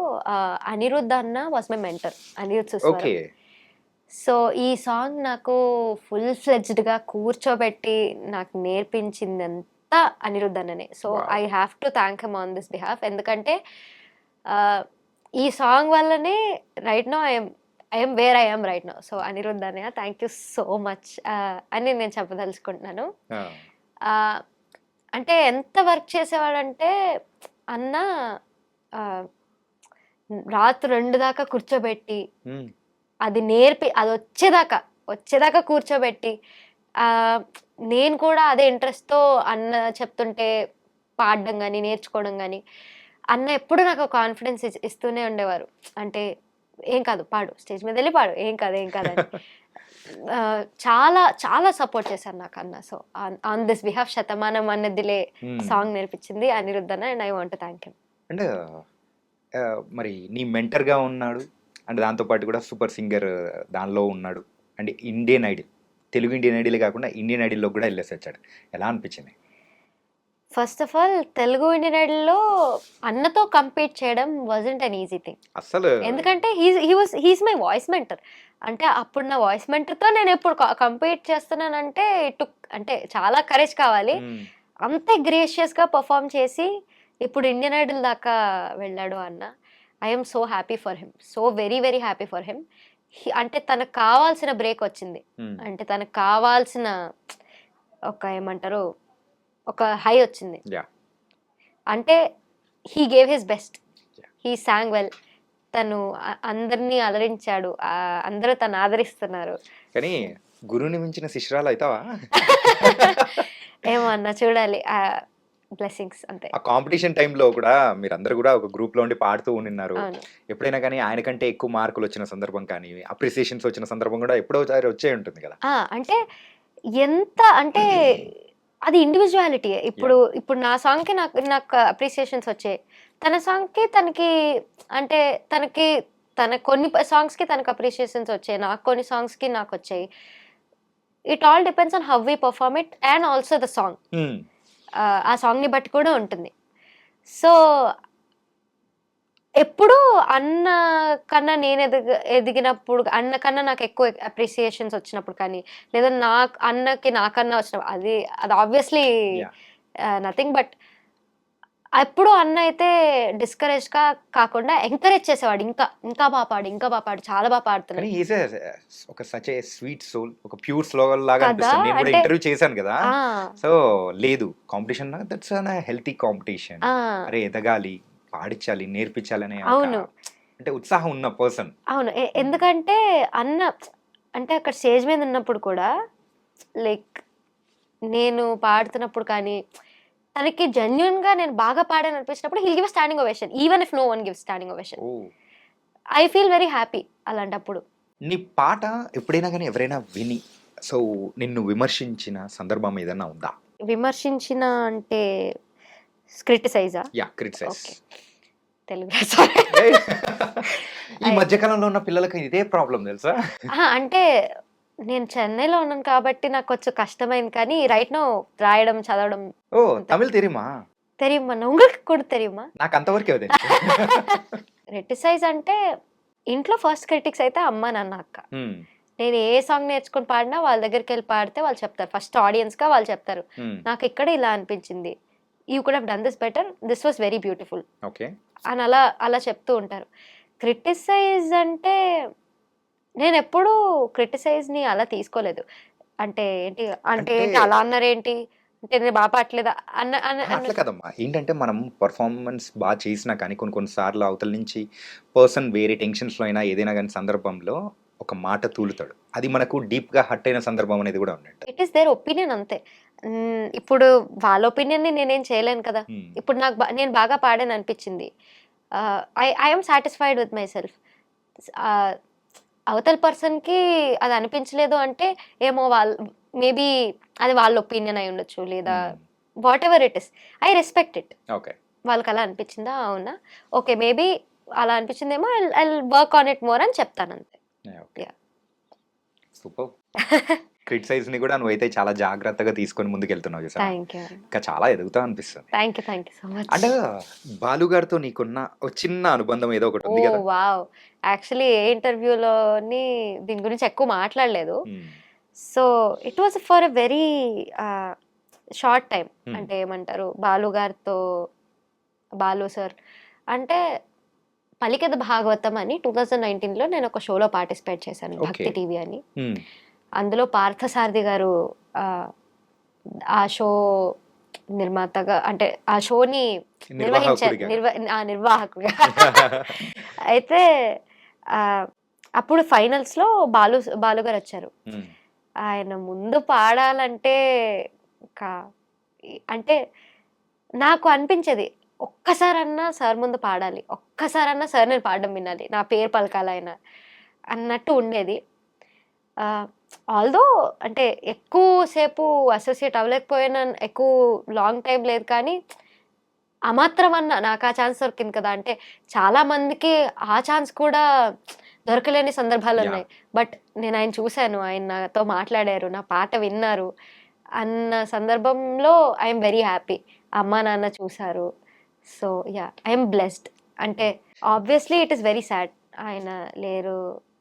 అనిరుద్ధ్ అన్న was my mentor, Anirudh Susvaram. Okay. So ఈ సాంగ్ నాకు ఫుల్ ఫ్లెడ్జ్డ్గా కూర్చోబెట్టి నాకు నేర్పించిందంతా అనిరుద్ధ్ అన్ననే. So Wow. I have to thank him on this behalf. ఎందుకంటే ఈ సాంగ్ వల్లనే right now I'm where I'm right now. So Anirudh అన్నయ్య థ్యాంక్ యూ సో మచ్ అని నేను చెప్పదలుచుకుంటున్నాను. అంటే ఎంత వర్క్ చేసేవాడంటే అన్న రాత్రి 2 దాకా కూర్చోబెట్టి అది నేర్పి అది వచ్చేదాకా కూర్చోబెట్టి నేను కూడా అదే ఇంట్రెస్ట్తో అన్న చెప్తుంటే పాడడం కానీ నేర్చుకోవడం కానీ, అన్న ఎప్పుడు నాకు కాన్ఫిడెన్స్ ఇస్తూనే ఉండేవారు. అంటే ఏం కాదు, పాడు, స్టేజ్ మీద వెళ్ళి పాడు, ఏం కాదు అని చాలా చాలా సపోర్ట్ చేశారు నాకు అన్న. So on this behalf Shatamanam అన్నదిలే సాంగ్ నేర్పించింది అనిరుద్ధ్ అన్న, and I want to thank him. And మరి నీ మెంటర్గా ఉన్నాడు, అండ్ దాంతోపాటు కూడా సూపర్ సింగర్ దానిలో ఉన్నాడు, and Indian idol, Telugu Indian idol కాకుండా ఇండియన్ ఐడల్లో కూడా వెళ్ళేసి వచ్చాడు. ఎలా అనిపించింది? First of all Telugu Indian ఐడల్లో అన్నతో కంపీట్ చేయడం వాజంట్ అన్ ఈజీ థింగ్. అసలు ఎందుకంటే హీస్ మై వాయిస్ మెంటర్. అంటే అప్పుడు నా వాయిస్ మెంటర్తో నేను ఎప్పుడు కంపీట్ చేస్తున్నానంటే అంటే చాలా కరేజ్ కావాలి. అంతే గ్రేషియస్గా పర్ఫామ్ చేసి ఇప్పుడు ఇండియన్ ఐడల్ దాకా వెళ్ళాడు అన్న. I'm so happy for him, so very very happy for him. అంటే తనకు కావాల్సిన బ్రేక్ వచ్చింది, అంటే తనకు కావాల్సిన ఏమంటారు ఒక హై వచ్చింది. అంటే he gave his best, he song well, తను అందరినీ అలరించాడు, అందరూ తను ఆదరిస్తున్నారు. కానీ గురువుని మించిన శిష్యురాలు అవుతావా? ఏమో అన్న, చూడాలి. బ్లెస్సింగ్స్ అంతే. ఆ కాంపిటీషన్ టైంలో కూడా మీరందరూ కూడా ఒక గ్రూప్ లో ఉండి పాడుతూ ఉన్నారు. ఎప్పుడైనా కానీ ఆయన కంటే ఎక్కువ మార్కులు వచ్చిన సందర్భం కానీ, అప్రిసియేషన్స్ వచ్చిన సందర్భం కూడా ఎప్పుడో వచ్చే ఉంటుంది కదా. అంటే ఎంత అంటే అది ఇండివిజువాలిటీ. ఇప్పుడు నా సాంగ్కి నాకు అప్రిసియేషన్స్ వచ్చాయి, తన సాంగ్కి అంటే తన కొన్ని సాంగ్స్కి తనకు అప్రిసియేషన్స్ వచ్చాయి, నాకు కొన్ని సాంగ్స్కి నాకు వచ్చాయి. It all depends on how we perform it and also the song. ఆ సాంగ్ని బట్టి కూడా ఉంటుంది. సో ఎప్పుడు అన్న కన్నా నేను ఎదిగినప్పుడు, అన్న కన్నా నాకు ఎక్కువ అప్రిసియేషన్స్ వచ్చినప్పుడు కానీ, లేదా అన్నకి నాకన్నా వచ్చినప్పుడు, అది ఆబ్వియస్లీ నథింగ్. బట్ ఎప్పుడు అన్న అయితే డిస్కరేజ్గా కాకుండా ఎంకరేజ్ చేసేవాడు, ఇంకా బాగా పాడు, చాలా బాగా పాడుతున్నాడు. ఒక సచ్ ఏ స్వీట్ సోల్, ఒక ప్యూర్ స్లోగల్ లాగా అనిపిస్తుంది. నేను కూడా ఇంటర్వ్యూ చేశాను కదా. సో లేదు, competition that's a healthy competition. అరే ఎదగాలి, పాడించాలి, నేర్పించాలి అనే అంటే ఉత్సాహం ఉన్న పర్సన్. అవును, ఎందుకంటే అన్న అంటే అక్కడ స్టేజ్ మీద ఉన్నప్పుడు కూడా లైక్ నేను పాడుతున్నప్పుడు కానీ తనకి జెన్యున్ గా నేను బాగా పాడాను అనిపించినప్పుడు he'll give standing ovation, even if no one give standing ovation. I feel very happy అలాంటప్పుడు. నీ పాట ఎప్పుడైనా కానీ ఎవరైనా విని సో నిన్ను విమర్శించిన సందర్భం ఏదైనా ఉందా? విమర్శించిన అంటే క్రిటిసైజా? Yeah, criticise. ఓకే. తెలుగులో సారీ. ఈ మధ్యకాలంలో ఉన్న పిల్లలకి ఇదే ప్రాబ్లం తెలుసా? అంటే నేను చెన్నైలో ఉన్నాను కాబట్టి నాకు కొంచెం కష్టమైంది, కానీ రైట్ నో రాయడం చదవడం ఓ, తమిళ్ తెరియుమా? తెలియమ్మా. உங்களுக்கு కూడా తెలియమ్మా? నాకు అంతవరకే తెలుసు. క్రిటిసైజ్ అంటే ఇంట్లో ఫస్ట్ క్రిటిక్స్ అయితే అమ్మ నాన్న అక్క. నేను ఏ సాంగ్ నేర్చుకుని పాడినా వాళ్ళ దగ్గరికి వెళ్ళి పాడితే వాళ్ళు చెప్తారు, ఫస్ట్ ఆడియన్స్గా వాళ్ళు చెప్తారు నాకు ఇక్కడ ఇలా అనిపించింది, you could have done this better, this was very beautiful okay అని అలా అలా చెప్తూ ఉంటారు. క్రిటిసైజ్ అంటే నేను ఎప్పుడూ క్రిటిసైజ్ని అలా తీసుకోలేదు. అంటే ఏంటి అంటే ఏంటి అలా అన్నారేంటి అంటే నేను బాగా పాడలేదా అట్లా కదమ్మా. ఏంటంటే మనం పర్ఫార్మెన్స్ బాగా చేసినా కానీ కొన్నిసార్లు అవతల నుంచి పర్సన్ వేరే టెన్షన్స్లో అయినా ఏదైనా కానీ సందర్భంలో ఒక మాట తూలుతాడు, అది మనకు డీప్గా హర్ట్ అయిన సందర్భం అనేది కూడా ఉన్నట్టు. ఇట్ ఈస్ దేర్ ఒపీనియన్ అంతే. ఇప్పుడు వాళ్ళ ఒపీనియన్ని నేనేం చేయలేను కదా. ఇప్పుడు నాకు నేను బాగా పాడాను అనిపించింది, I'm satisfied with my self. అవతల పర్సన్కి అది అనిపించలేదు అంటే ఏమో వాళ్ళు మేబీ అది వాళ్ళ ఒపీనియన్ అయి ఉండొచ్చు, లేదా whatever it is, I respect it. Okay, వాళ్ళకి అలా అనిపించిందా, అవునా, ఓకే మేబీ అలా అనిపించిందేమో, I work on it more అని చెప్తాను అంతే. సూపర్. క్రిటిసైజ్ ని కూడా నువ్వైతే చాలా జాగ్రత్తగా తీసుకొని ముందుకెళ్తున్నావు చూసా. థ్యాంక్ యూ, ఇంకా చాలా ఎదుగుతా అనిపిస్తుంది. Thank you so much. అంటే బాలు గారితో నీకున్న ఒక చిన్న అనుబంధం ఏదో ఒకటి ఉంది కదా? వావ్, యాక్చువల్లీ ఏ ఇంటర్వ్యూలోని దీని గురించి ఎక్కువ మాట్లాడలేదు. So it was for a very short time. అంటే ఏమంటారు, బాలు గారితో, బాలు సార్ అంటే పలికెద భాగవతం అని 2019లో నేను ఒక షోలో పార్టిసిపేట్ చేశాను, భక్తి టీవీ అని. అందులో పార్థసారథి గారు ఆ షో నిర్మాతగా, అంటే ఆ షోని నిర్వహించారు, నిర్వాహకుడిగా. అయితే అప్పుడు ఫైనల్స్లో బాలు గారు వచ్చారు. ఆయన ముందు పాడాలంటే అంటే నాకు అనిపించేది, ఒక్కసారన్నా సార్ ముందు పాడాలి, ఒక్కసారన్నా సార్ నేను పాడడం వినాలి, నా పేరు పలకాలైనా అన్నట్టు ఉండేది. ఆల్దో అంటే ఎక్కువసేపు అసోసియేట్ అవ్వలేకపోయినా, ఎక్కువ లాంగ్ టైం లేదు, కానీ అమాత్రం అన్న నాకు ఆ ఛాన్స్ దొరికింది కదా. అంటే చాలా మందికి ఆ ఛాన్స్ కూడా దొరకలేని సందర్భాలు ఉన్నాయి. బట్ నేను ఆయన చూశాను, ఆయన నాతో మాట్లాడారు, నా పాట విన్నారు అన్న సందర్భంలో ఐఎమ్ వెరీ హ్యాపీ. అమ్మా నాన్న చూశారు. So yeah, I'm blessed. అంటే obviously it is very sad, ఆయన లేరు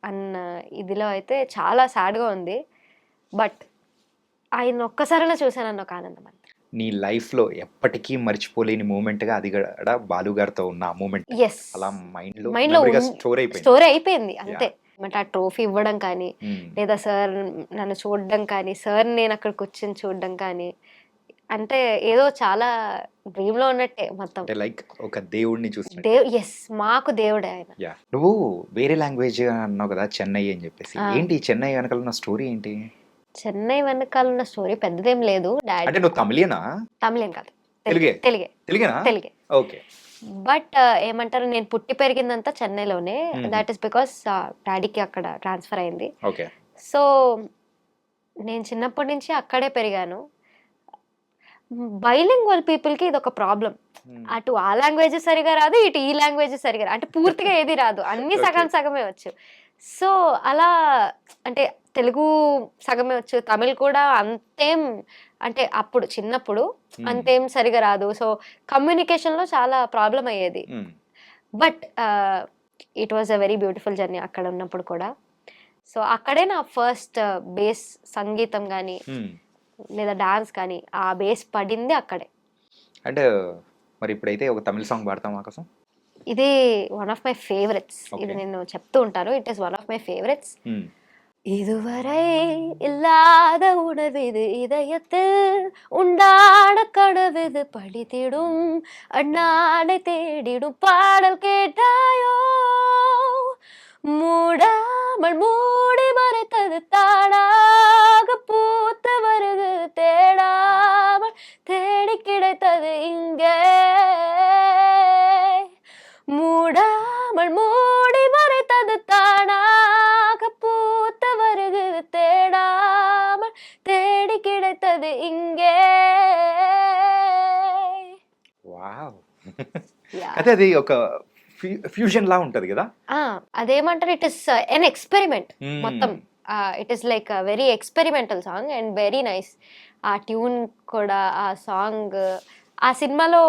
అన్న ఇదిలో అయితే చాలా సాడ్గా ఉంది. బట్ ఆయన ఒక్కసారైనా చూశానన్న ఒక ఆనందం అంతే. నీ లైఫ్లో ఎప్పటికీ మర్చిపోలేని మూమెంట్గా అది కూడా బాలు గారితో ఉన్న ఆ మూమెంట్ అలా మైండ్లో స్టోరీ అయిపోయింది అంతే. అంటే ఆ ట్రోఫీ ఇవ్వడం కానీ, లేదా సార్ నన్ను చూడడం కానీ, సార్ నేను అక్కడ కూర్చొని చూడడం కానీ, అంటే ఏదో చాలా డ్రీమ్ లో ఉన్నట్టే మొత్తం. లైక్ ఒక దేవుడిని చూసి. ఎస్, మాకు దేవుడే ఆయన. నువ్వు వేరే లాంగ్వేజ్ అన్నావు కదా, చెన్నై అని చెప్పేసి. ఏంటి చెన్నై వెనకాల ఉన్న స్టోరీ ఏంటి? చెన్నై వెనకాల ఉన్న స్టోరీ పెద్దదేం లేదు. అంటే నువ్వు తమిళేనా? తమిళేం కాదు, తెలుగే. ఓకే. బట్ ఏమంటారు, నేను పుట్టి పెరిగిందంతా చెన్నైలోనే. దాట్ ఈస్ బికాస్ డాడీకి అక్కడ ట్రాన్స్ఫర్ అయింది. ఓకే. సో నేను చిన్నప్పటి నుంచి అక్కడే పెరిగాను. బైలింగ్వల్ పీపుల్కి ఇది ఒక ప్రాబ్లం. అటు ఆ లాంగ్వేజ్ సరిగా రాదు, ఇటు ఈ లాంగ్వేజ్ సరిగా రాదు, అంటే పూర్తిగా ఏది రాదు, అన్ని సగం సగమే వచ్చు. సో అలా అంటే తెలుగు సగమే వచ్చు, తమిళ్ కూడా అంతేం, అంటే అప్పుడు చిన్నప్పుడు అంతేం సరిగా రాదు. సో కమ్యూనికేషన్లో చాలా ప్రాబ్లం అయ్యేది. But it was a very beautiful journey అక్కడ ఉన్నప్పుడు కూడా. సో అక్కడే నా ఫస్ట్ బేస్ సంగీతం కానీ లేదా డాన్స్ కానీ ఆ బేస్ పడింది అక్కడే. అంటే మరి ఇప్పుడైతే ఒక తమిళ సాంగ్ పాడతాం మా కోసం. ఇది వన్ ఆఫ్ మై ఫేవరెట్స్. ఇది నేను చెప్తూ ఉంటాను, it is one of my favourites. இதுவரை இல்லாத உணர்விது இதயத்தில் உண்டான கனவிது படித்திடும் அண்ணாடை தேடிடும் பாடல் கேட்டாயோ மூடாமல் மூடி மறைத்தது தானாக பூத்து வருது தேடாமல் தேடி கிடைத்தது இங்கே மூடாமல் மூடி மறைத்தது தானாக பூத்து வருது தேடாமல் தேடி கிடைத்தது இங்கே అదే అది ఒక ఫ్యూజన్ లా ఉంటది కదా. అదేమంటారు, it is an experiment Hmm. మొత్తం. It is like very experimental song and very nice. ఆ ట్యూన్ కూడా, ఆ సాంగ్, ఆ సినిమాలో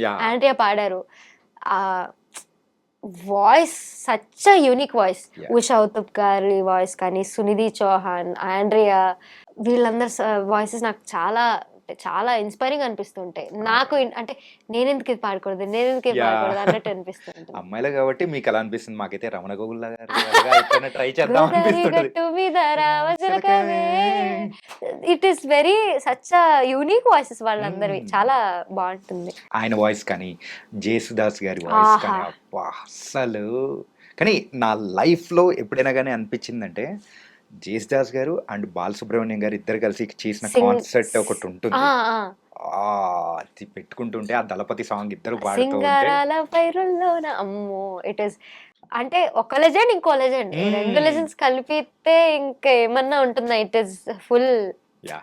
Yeah. ఆండ్రియా పాడారు. ఆ voice such unique voice. Yeah. Usha Uthup గారి వాయిస్ కానీ, సునిధి చౌహాన్, ఆండ్రియా, వీళ్ళందరి వాయిసెస్ నాకు చాలా చాలా ఇన్స్పైరింగ్ అనిపిస్తుంటాయి. నాకు అంటే నేనెందుకు ఇది పాడకూడదు అన్నట్టు అనిపిస్తుంటుంది. అమ్మాయిలు కాబట్టి మీకు అలా అనిపిస్తుంది. మాకైతే రమణ గోగుల్ గారు ట్రై చేద్దాం గోదావరి అనిపిస్తుంది. గట్టు మీద రావచిలకవే. It is very such unique voices వాళ్ళందరివి. చాలా బాగుంటుంది. ఆయన వాయిస్ కానీ, జేసుదాస్ గారి వాయిస్ కానీ, ఆహా. అబ్బా అస్సలు. కానీ నా లైఫ్లో ఎప్పుడైనా కానీ అనిపించిందంటే, జేసుదాస్ గారు అండ్ బాలసుబ్రహ్మణ్యం గారు ఇద్దరు కలిసి చేసిన కాన్సర్ట్ ఒకటి ఉంటుంది. అది పెట్టుకుంటుంటే ఆ దళపతి సాంగ్ ఇద్దరు పాడుతూ ఉంటే సింగారాల పైరుల్లోన అమ్మో, ఇట్ ఈస్ అంటే ఒక లెజెండ్ ఇంకో లెజెండ్, రెండు లెజెండ్స్ కలిపితే ఇంకా ఏమన్నా ఉంటుందా? It is full. యా.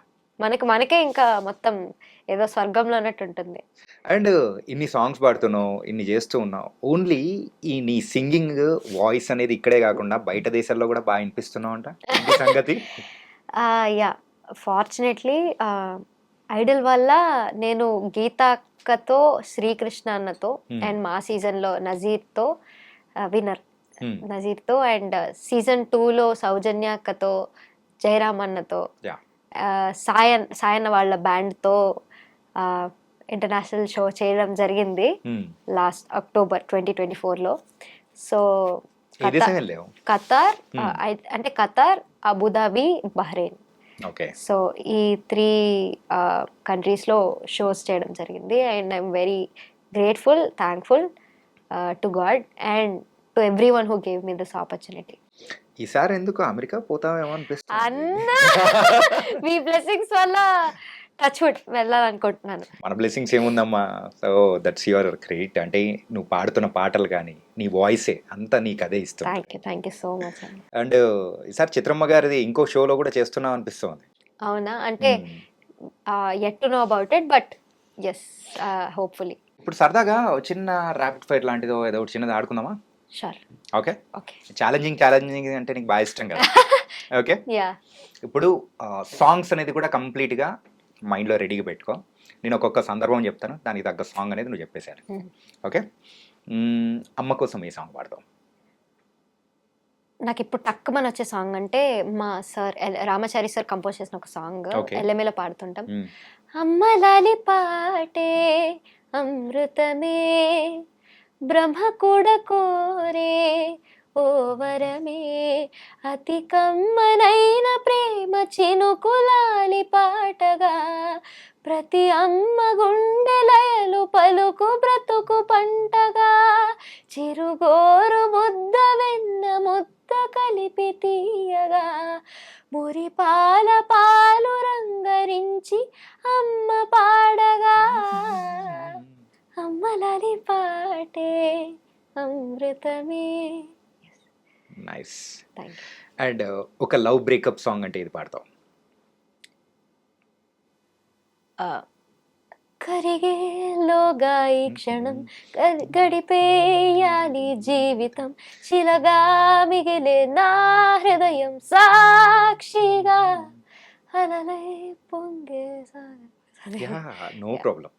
మనకే ఇంకా మొత్తం ఏదో స్వర్గంలో అన్నట్టు ఉంటుంది. అండ్ ఇన్ని సాంగ్స్ పాడుతున్నావు, ఇన్ని చేస్తూ ఉన్నావు, ఓన్లీ ఈ నీ సింగింగ్ వాయిస్ అనేది ఇక్కడే కాకుండా బయట దేశాల్లో కూడా బాగా వినిపిస్తున్నావు అంట. ఏంటి సంగతి? యా, ఫార్చునేట్లీ ఐడల్ వల్ల నేను గీతాక్కతో, శ్రీకృష్ణ అన్నతో, అండ్ మా సీజన్లో నజీర్తో విన్నర్, నజీర్తో, అండ్ సీజన్ 2లో సౌజన్య అక్కతో, జయరామ్ అన్నతో, Yeah. సాయన్న వాళ్ళ బ్యాండ్తో ఇంటర్నేషనల్ షో చేయడం జరిగింది లాస్ట్ అక్టోబర్ 2024లో. సో ఏ దేశం వెళ్ళావు? ఖతార్, అంటే Qatar, Abu Dhabi, Bahrain. Okay. So ఈ 3 కంట్రీస్లో షోస్ చేయడం జరిగింది. And I'm very grateful, thankful to God and to every one who gave me this opportunity. ఈసారి ఎందుకు అమెరికా పోతావేమో అనిపిస్తుంది. అన్నా మీ బ్లెస్సింగ్స్ వల్ల టచ్ వుడ్ వెళ్ళాలనుకుంటున్నాను. మన బ్లెస్సింగ్స్ ఏముందమ్మా. So that's your credit. అంటే నువ్వు పాడుతున్న పాటలు కానీ, నీ వాయిసే అంతా నీకు అదే ఇస్తుంది. థ్యాంక్ యూ సో మచ్ అండి. అండ్ ఈసారి చిత్రమ్మ గారిది ఇంకో షోలో కూడా చేస్తున్నావు అనిపిస్తుంది. అవునా? అంటే yet to know about it, but yes, hopefully. ఇప్పుడు సరదాగా చిన్న ర్యాపిడ్ ఫైర్ లాంటిదో ఏదో ఒకటి చిన్నది ఆడుకుందామా? షూర్. ఓకే. ఓకే. ఛాలెంజింగ్ అంటే నీకు బాగా ఇష్టం కదా. ఓకే. యా. ఇప్పుడు సాంగ్స్ అనేది కూడా కంప్లీట్గా మైండ్లో రెడీగా పెట్టుకో. నేను ఒక్కొక్క సందర్భం చెప్తాను, దానికి తగ్గ సాంగ్ అనేది నువ్వు చెప్పేశాను. ఓకే. అమ్మ కోసం ఏ సాంగ్ పాడతావు? నాకు ఇప్పుడు టక్కుమని వచ్చే సాంగ్ అంటే మా సార్ రామాచారి సార్ కంపోజ్ చేసిన ఒక సాంగ్, Okay. ఎల్లెమెల పాడుతుంటాం. అమ్మ లాలి పాటే అమృతమే, బ్రహ్మ కూడా కోరే ఓ వరమే, అతి కమ్మనైన ప్రేమ చినుకులాలి పాటగా, ప్రతి అమ్మ గుండె లయలు పలుకు బ్రతుకు పంటగా, చిరుగోరు ముద్ద వెన్న ముద్ద కలిపి తీయగా, మురిపాల పాలు రంగరించి అమ్మ పాడగా, అమ్మలాలి పాటే అమృతమే. నైస్. Thank you. అండ్ ఒక లవ్ బ్రేకప్ సాంగ్ అంటే ఇది పాడతావు? కరిగేలోగా ఈ క్షణం గడిపేయాలి జీవితం, శిలగా మిగిలే నా హృదయం సాక్షిగా, అలలై పొంగే నో ప్రాబ్లం,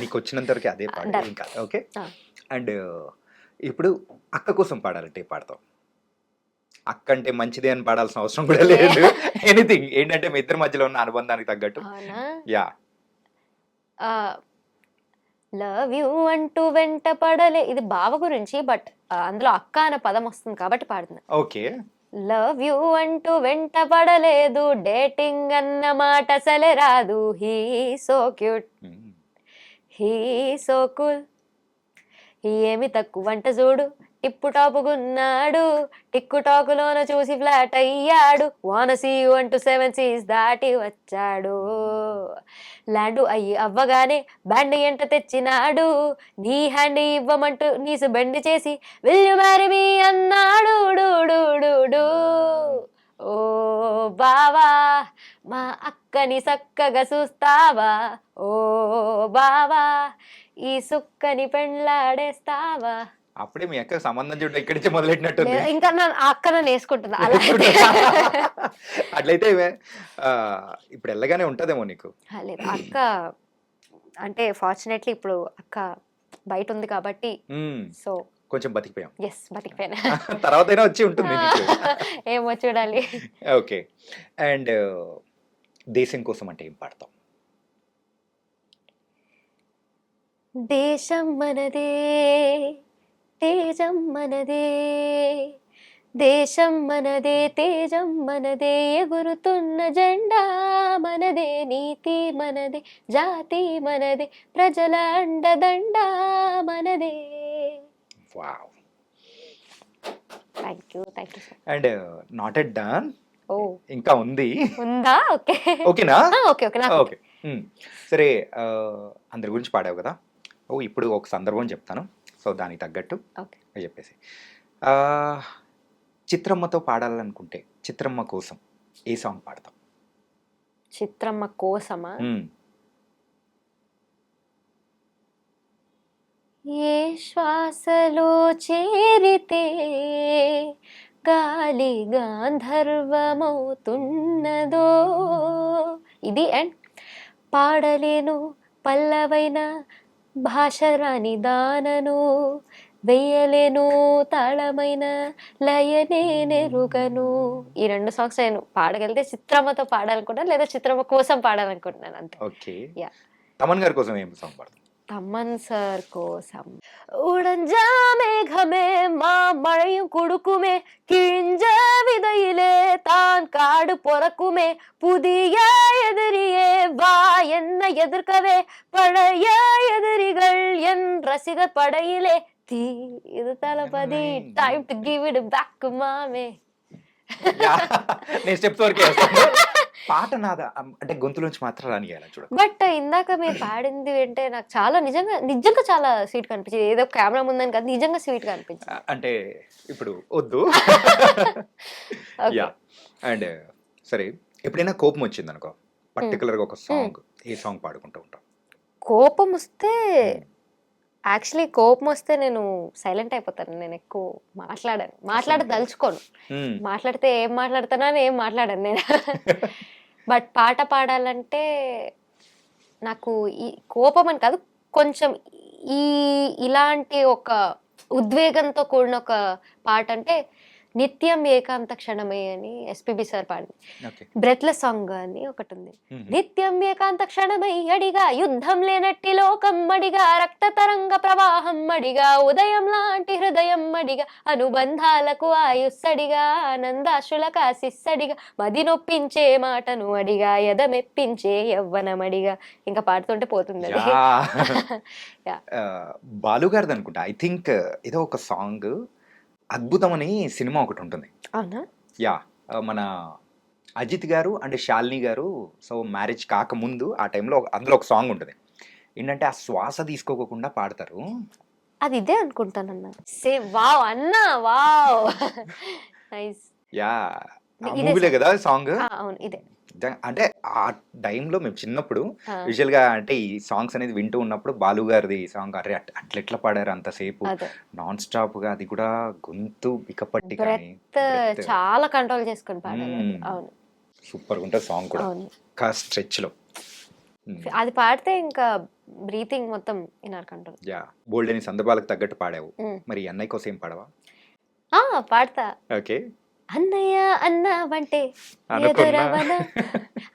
నీకు వచ్చినంత వరకు అదే పాడు ఇంకా. ఓకే. అండ్ ఇప్పుడు అక్క కోసం పాడాలంటే పాడతావు? అక్క అంటే మంచిదే అని పాడాల్సిన అవసరం కూడా లేదు. ఎనీథింగ్, ఏంటంటే మీ ఇద్దరి మధ్యలో ఉన్న అనుబంధానికి తగ్గట్టు. యా. లవ్ యూ అంటూ వెంట పడలే, ఇది బావ గురించి, బట్ అందులో అక్క అనే పదం వస్తుంది కాబట్టి పాడుతున్నా. ఓకే. లవ్ యూ అంటూ వెంట పడలేదు, డేటింగ్ అన్న మాట అసలే రాదు, he so cute, he so cool, ఏమి తక్కువ వంట చూడు, టిప్పు టాపుకున్నాడు, టిక్కు టాకులోన చూసి ఫ్లాట్ అయ్యాడు, వానసీ అంటూ 7 seas దాటి వచ్చాడు, ల్యాండ్ అయ్యి అవ్వగానే బ్యాండ్ ఎంట తెచ్చినాడు, నీ హ్యాండ్ ఇవ్వమంటూ నీసు బెండ్ చేసి విల్ యు మ్యారీ మీ అన్నాడు, డూ. ఓ బావా మా అక్కని చక్కగా చూస్తావా, ఓ బావా ఈ సుక్కని పెండ్లాడేస్తావా. అప్పుడే మీ అక్క సంబంధం చూడడం ఇక్కడి నుంచి మొదలెట్టినట్టుంది. ఇంకా ఆ అక్క నన్ను వేసుకుంటుందా అలా అయితే. అట్లయితే ఇప్పుడు వెళ్ళగానే ఉంటదేమో నీకు. లేదు అక్క అంటే ఫార్చునేట్లీ ఇప్పుడు అక్క బయట ఉంది కాబట్టి సో కొంచెం బతికిపోయాం. ఎస్ బతికిపోయినా. తర్వాత అయినా వచ్చి ఉంటుంది నీకు. ఏమో చూడాలి. ఓకే. అండ్ దేశం కోసం అంటే ఏం పాడతాం? దేశం మనదే తేజం మనదే, దేశం మనదే తేజం మనదే, ఎగురుతున్న జెండా మనదే, నీతి మనదే జాతి మనదే, ప్రజల అండదండ మనదే. Wow. Thank you and not yet done. ఓ ఇంకా ఉంది. ఉందా? ఓకే ఓకేనా? Okay okay okay. సరే, అందరి గురించి పాడావు కదా. ఇప్పుడు ఒక సందర్భం చెప్తాను, సో దానికి తగ్గట్టు చెప్పేసి. చిత్రమ్మతో పాడాలనుకుంటే చిత్రమ్మ కోసం ఏ సాంగ్ పాడతాం? చిత్రమ్మ కోసమా? ఏ శ్వాసలో చేరితే గాలి గాంధర్వమవుతున్నదో, ఇది అండ్ పాడలేను పల్లవైన భాషరాని దానను, వెయ్యలేను తాళమైన లయనే నెరుగను. ఈ 2 సాంగ్స్ నేను పాడగలిగితే చిత్రమ్మతో పాడాలనుకుంటాను, లేదా చిత్రమ్మ కోసం పాడాలనుకుంటున్నాను అంతే. ఓకే. తమన్ గారి కోసం ఏం సాంగ్ పాడతాం? தமன் சார் கோசம் உடஞ்ச மேகமே மா மழையும் குடுக்குமே, கிழிஞ்ச விதையிலே தான் காடு பொறக்குமே, புதிய எதிரியே வா என்ன எதிர்க்கவே, பழைய எதிரிகள் என் ரசிகர் படையிலே, தீ இது Thalapathy time to give it back మామే. నేను స్టెప్స్ వరకే వేస్తాను. పాట నాదా అంటే గొంతులోంచి మాత్రం రానియాలి చూడ. బట్ ఇందాక మీరు పాడింది అంటే నాకు చాలా నిజంగా చాలా స్వీట్ కనిపించింది. ఏదో కెమెరా ముందని కాదు, నిజంగా స్వీట్ గా అనిపించింది. అంటే ఇప్పుడు వద్దు. యా. అండ్ సరే, ఎప్పుడైనా కోపం వచ్చింది అనుకో, పర్టికులర్ గా ఒక సాంగ్, ఏ సాంగ్ పాడుకుంటూ ఉంటాం? కోపం వస్తే యాక్చువల్లీ కోపం వస్తే నేను సైలెంట్ అయిపోతాను. నేను ఎక్కువ మాట్లాడదలుచుకోను. మాట్లాడితే ఏం మాట్లాడతానో ఏం మాట్లాడాను నేను. బట్ పాట పాడాలంటే నాకు ఈ కోపం అని కాదు, కొంచెం ఇలాంటి ఒక ఉద్వేగంతో కూడిన ఒక పాట అంటే నిత్యం ఏకాంత క్షణమే అని ఎస్పీబీ సార్ పాడింది. బ్రెత్లెస్ సాంగ్ అని ఒకటి ఉంది. నిత్యం ఏకాంత క్షణమై అడిగా, యుద్ధం లేనట్టి లోకం అడిగా, రక్త తరంగ ప్రవాహం అడిగా, ఉదయం లాంటి హృదయం అడిగా, అనుబంధాలకు ఆయుస్సడిగా, ఆనందాశులకు ఆశిస్సడిగా, మది నొప్పించే మాటను అడిగా, ఎదమెప్పించే యవ్వనమడిగా. ఇంకా పాడుతుంటే పోతుంది. బాలుగారిది అనుకుంటా, ఐ థింక్ ఏదో ఒక సాంగ్ అద్భుతం అని సినిమా ఒకటి ఉంటుంది. అవునా? యా. మన అజిత్ గారు అండ్ శాలిని గారు సో మ్యారేజ్ కాకముందు ఆ టైంలో అందులో ఒక సాంగ్ ఉంటుంది. ఏంటంటే ఆ శ్వాస తీసుకోకుండా పాడతారు. అది ఇదే అనుకుంటానన్నా. సేమ్. వావ్ అన్నా, వావ్ నైస్. యా, మూవీలే కదా సాంగ్. అవును ఇదే. అంటే ఆ టైంలో మేము చిన్నప్పుడు యూజువల్ గా అంటే ఈ సాంగ్స్ అనేది వింటూ ఉన్నప్పుడు బాలు గారిది సాంగ్, అరే అట్లెట్లా పాడారు అంతసేపు నాన్ స్టాప్ గా, అది కూడా గొంతు బికపట్టి చాలా కంట్రోల్ చేసుకుని పాడారు. అవును, సూపర్ ఉంటుంది సాంగ్ కూడా. ఇంకా స్ట్రెచ్ లో అది పాడితే ఇంకా బ్రీతింగ్ మొత్తం ఇన్నర్ కంట్రోల్. యా, బోల్డ్ అని సందర్భాలకు తగ్గట్టు పాడావు. మరి అన్నయ్య కోసం ఏం పాడవా? పాడతా. ఓకే. అన్నయ్య అన్నావంటే ఎదురవన,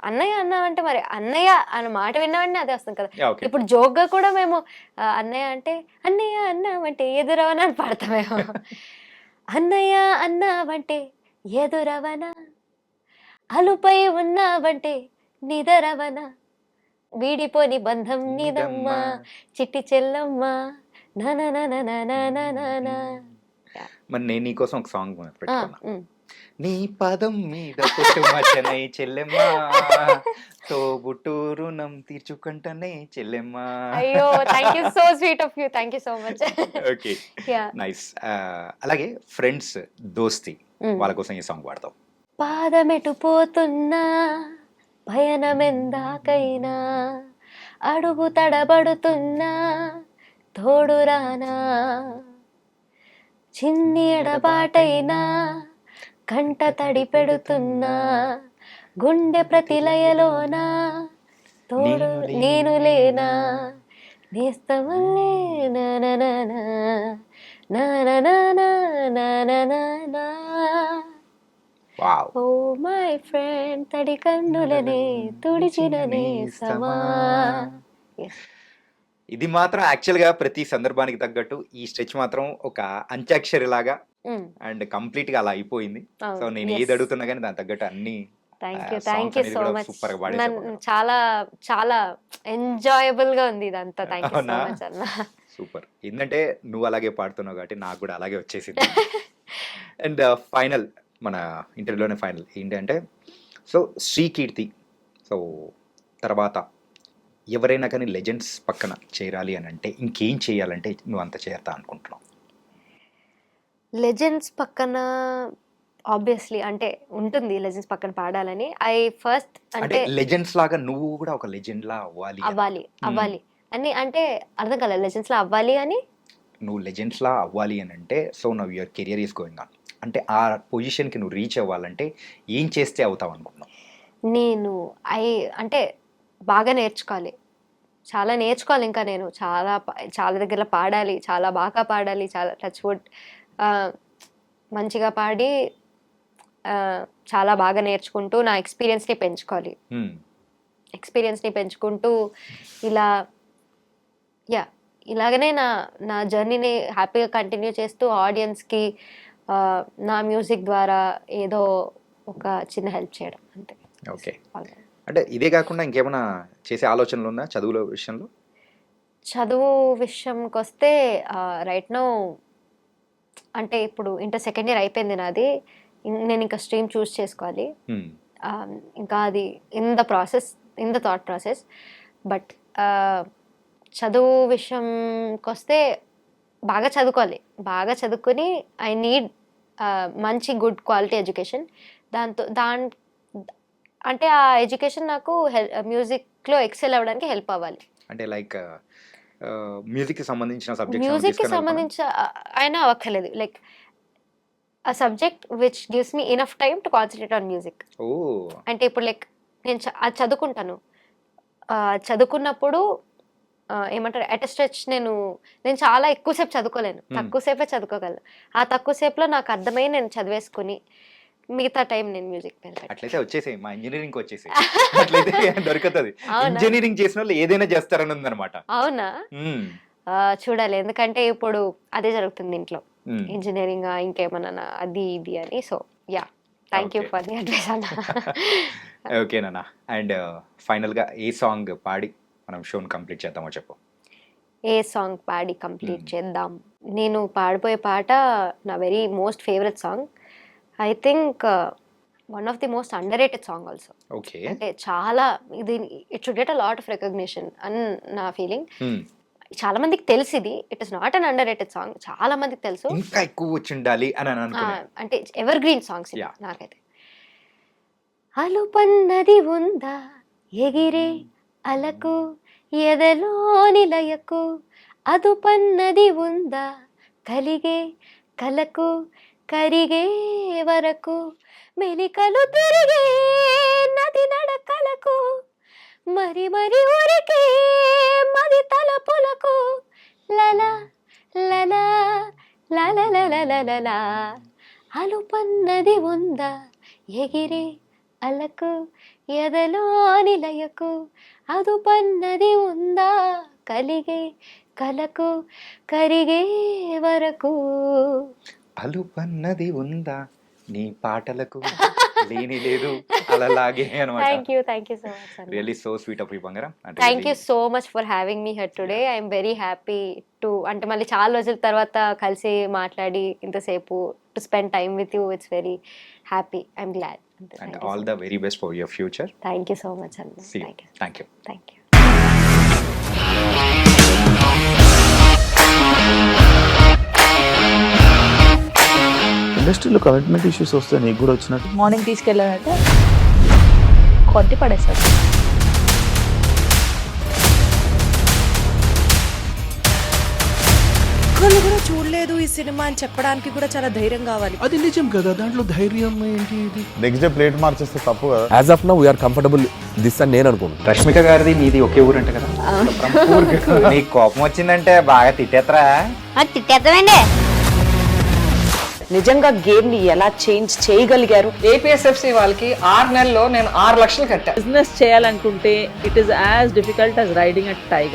అన్నయ్య అన్నావంటే మరి అన్నయ్య అన్న మాట విన్నావంటే అదే వస్తుంది కదా. ఇప్పుడు జోక్ గా కూడా మేము అన్నయ్య అంటే అన్నయ్య అన్నావంటే ఎదురవన అని పాడతామేమో. అన్నయ్య అన్నావంటే ఎదురవన, అలుపై ఉన్నావంటే నిదరవన, వీడిపోని బంధం నిదమ్మ చిట్టి చెల్లమ్మ నా. మరి నేను నీకోసం ఒక సాంగ్ పెట్టుకున్నా. నీ పదం మీద పుట్టుమచ్చనై చెల్లెమ్మా, తోబుట్టు రుణం తీర్చుకుంటనే చెల్లెమ్మా. అయ్యో, thank you, so sweet of you, thank you so much. Okay, nice. అలాగే ఫ్రెండ్స్, దోస్తి, వాళ్ళ కోసం ఈ సాంగ్ పాడతాం. పాదమెటు పోతున్నా పయనమెందాకైనా, అడుగు తడబడుతున్నా తోడురానా చిన్ని ఎడబాటైనా కంట తడి పెడుతున్నా గుండె ప్రతిలయలోనా తోడు నేను లేనా నేస్తమల్లే వావ్ ఓ మై ఫ్రెండ్ తడి కన్నులనే తుడిచిన నేస్తమా. ఇది మాత్రం యాక్చువల్గా ప్రతి సందర్భానికి తగ్గట్టు ఈ స్ట్రెచ్ మాత్రం ఒక అంత్యాక్షరి లాగా అండ్ కంప్లీట్ గా అలా అయిపోయింది. సో నేను ఏది అడుగుతున్నా కానీ దాని తగ్గట్టు అన్ని thank you so much. Super గా పాడేసావు. చాలా చాలా ఎంజాయబుల్ గా ఉంది ఇదంతా. థ్యాంక్ యూ సో అవునా? మచ్ అన్న. సూపర్. ఏంటంటే నువ్వు అలాగే పాడుతున్నావు కాబట్టి నాకు కూడా అలాగే వచ్చేసింది. అండ్ ఫైనల్ మన ఇంటర్వ్యూలోనే ఫైనల్ ఏంటంటే సో శ్రీకీర్తి సో తర్వాత ఎవరైనా కానీ లెజెండ్స్ పక్కన చేరాలి అని అంటే ఇంకేం చేయాలంటే నువ్వు అంత చేరతా అనుకుంటున్నావు? లెజెండ్స్ పక్కన ఆబ్వియస్లీ అంటే ఉంటుంది లెజెండ్స్ పక్కన పాడాలని. ఐ ఫస్ట్ అంటే అంటే లెజెండ్స్ లాగా నువ్వు కూడా ఒక లెజెండ్ లా అవ్వాలి అని. అవ్వాలి అని అంటే అర్థం కాలేదు. లెజెండ్స్ లో అవ్వాలి అని నువ్వు లెజెండ్స్ లా అవ్వాలి అని అంటే so now your career is going on అంటే ఆ పొజిషన్ కి నువ్వు రీచ్ అవ్వాలంటే ఏం చేస్తే అవుతావు అనుకుంటున్నావు? నేను అంటే బాగా నేర్చుకోవాలి. చాలా నేర్చుకోవాలి. ఇంకా నేను చాలా దగ్గర పాడాలి, చాలా బాగా పాడాలి, చాలా టచ్ వుడ్ మంచిగా పాడి చాలా బాగా నేర్చుకుంటూ నా ఎక్స్పీరియన్స్ని పెంచుకోవాలి. ఎక్స్పీరియన్స్ని పెంచుకుంటూ ఇలాగనే నా జర్నీని హ్యాపీగా కంటిన్యూ చేస్తూ ఆడియన్స్కి నా మ్యూజిక్ ద్వారా ఏదో ఒక చిన్న హెల్ప్ చేయడం అంతే. ఓకే. అంటే ఇదే కాకుండా ఇంకేమైనా చేసే ఆలోచనలు ఉందా చదువుల విషయంలో? చదువు విషయంకి వస్తే రైట్ నౌ అంటే ఇప్పుడు ఇంటర్ సెకండ్ ఇయర్ అయిపోయింది నాది. నేను ఇంకా స్ట్రీమ్ చూస్ చేసుకోవాలి. ఇంకా అది in the thought process. But చదువు విషయంకి వస్తే బాగా చదువుకోవాలి. బాగా చదువుకొని ఐ నీడ్ మంచి గుడ్ క్వాలిటీ ఎడ్యుకేషన్. అంటే ఆ ఎడ్యుకేషన్ నాకు మ్యూజిక్లో ఎక్సెల్ అవ్వడానికి హెల్ప్ అవ్వాలి. అంటే లైక్ మ్యూజిక్ కి సంబంధించిన సబ్జెక్ట్ మ్యూజిక్కి సంబంధించి అయినా అవ్వక్కర్లేదు. లైక్ ఆ subject which gives me enough time to concentrate on music. ఓ అంటే ఇప్పుడు లైక్ నేను అది చదువుకుంటాను. చదువుకున్నప్పుడు ఏమంటారు అట్ స్ట్రెచ్ నేను చాలా ఎక్కువసేపు చదువుకోలేను. తక్కువసేపే చదువుకోగలను. ఆ తక్కువసేపులో నాకు అర్థమై నేను చదివేసుకుని మిగతా టైం నేను మ్యూజిక్ పెడతాను. అట్లయితే వచ్చేసాయి మా ఇంజనీరింగ్ వచ్చేసాయి. అట్లయితే దొరుకుతుంది. ఇంజనీరింగ్ చేసిన వాళ్ళు ఏదైనా చేస్తారని ఉందన్నమాట. అవునా? చూడాలి. ఎందుకంటే ఇప్పుడు అదే జరుగుతుంది ఇంట్లో. ఇంజనీరింగ్ ఇంకేమన్నా అది ఇది అని. So yeah thank you for the advice అన్న. ఓకేనా. అండ్ ఫైనల్ గా ఏ సాంగ్ పాడి మనం షోని కంప్లీట్ చేద్దామో చెప్పు. ఏ సాంగ్ పాడి కంప్లీట్ చేద్దాం? నేను పాడిపోయే పాట నా very most favourite song. I think one of the most under rated song also. Okay. అంటే చాలా it should get a lot of recognition అని నా ఫీలింగ్. చాలా మందికి తెలుసు ఇది. It is not an under rated song. చాలా మందికి తెలుసు. ఇంకా ఎక్కువ వచ్చి ఉండాలి అని అనుకున్నా. అంటే ఎవర్ గ్రీన్ సాంగ్స్ నాకైతే. అలుపన్నది ఉందా ఎగిరే అలకు ఎదలోని లయకు అదుపన్నది ఉందా కలిగే కలకు కరిగే వరకు మెలికలు తిరిగే నది నడకలకు మరి మరి ఊరికే మది తలపులకు లలా లలా లలా అలుపన్నది ఉందా ఎగిరే అలకు ఎదలోని లయకు అదుపన్నది ఉందా కలిగే కలకు కరిగే వరకు. అలుపన్నది ఉందా నీ పాటలకు లేని లేదు అలాగే అన్నమాట. Thank you so much. Really so sweet of you బంగారం. Thank you so much for having me here today. I'm very happy to అంటే మళ్ళీ చాలా రోజుల తర్వాత కలిసి మాట్లాడి ఇంతసేపు to spend time with you. It's very happy. I'm glad. And all the very best for your future. Thank you so much, Anna. See you. Thank you. Thank you. ఇండస్ట్రీలో కమిట్మెంట్ ఇష్యూస్ వస్తే నీకు కూడా వచ్చినట్టు? మార్నింగ్ తీసుకెళ్ళానంటే కొట్టి పడేశారు. ఒక్కళ్ళు కూడా చూడలేదు ఈ సినిమా అని చెప్పడానికి కూడా చాలా ధైర్యం కావాలి. అది నిజం కదా, దాంట్లో ధైర్యం ఏంటి? ఇది నెక్స్ట్ డే ప్లేట్ మార్చేస్తే తప్పు కదా. As of now we are comfortable this అని నేను అనుకుంటున్నాను. రష్మిక గారిది మీది ఒకే ఊరు అంట కదా? నీకు కోపం వచ్చిందంటే బాగా తిట్టేత్తరా? తిట్టేద్దామండి. నిజంగా గేమ్ ని ఎలా చేంజ్ చేయగలిగారు? ఏపీఎస్ఎఫ్సి వాళ్ళకి 6 నెలల్లో నేను 6 లక్షలు కట్టా. బిజినెస్ చేయాలనుకుంటే it is as difficult as riding a tiger.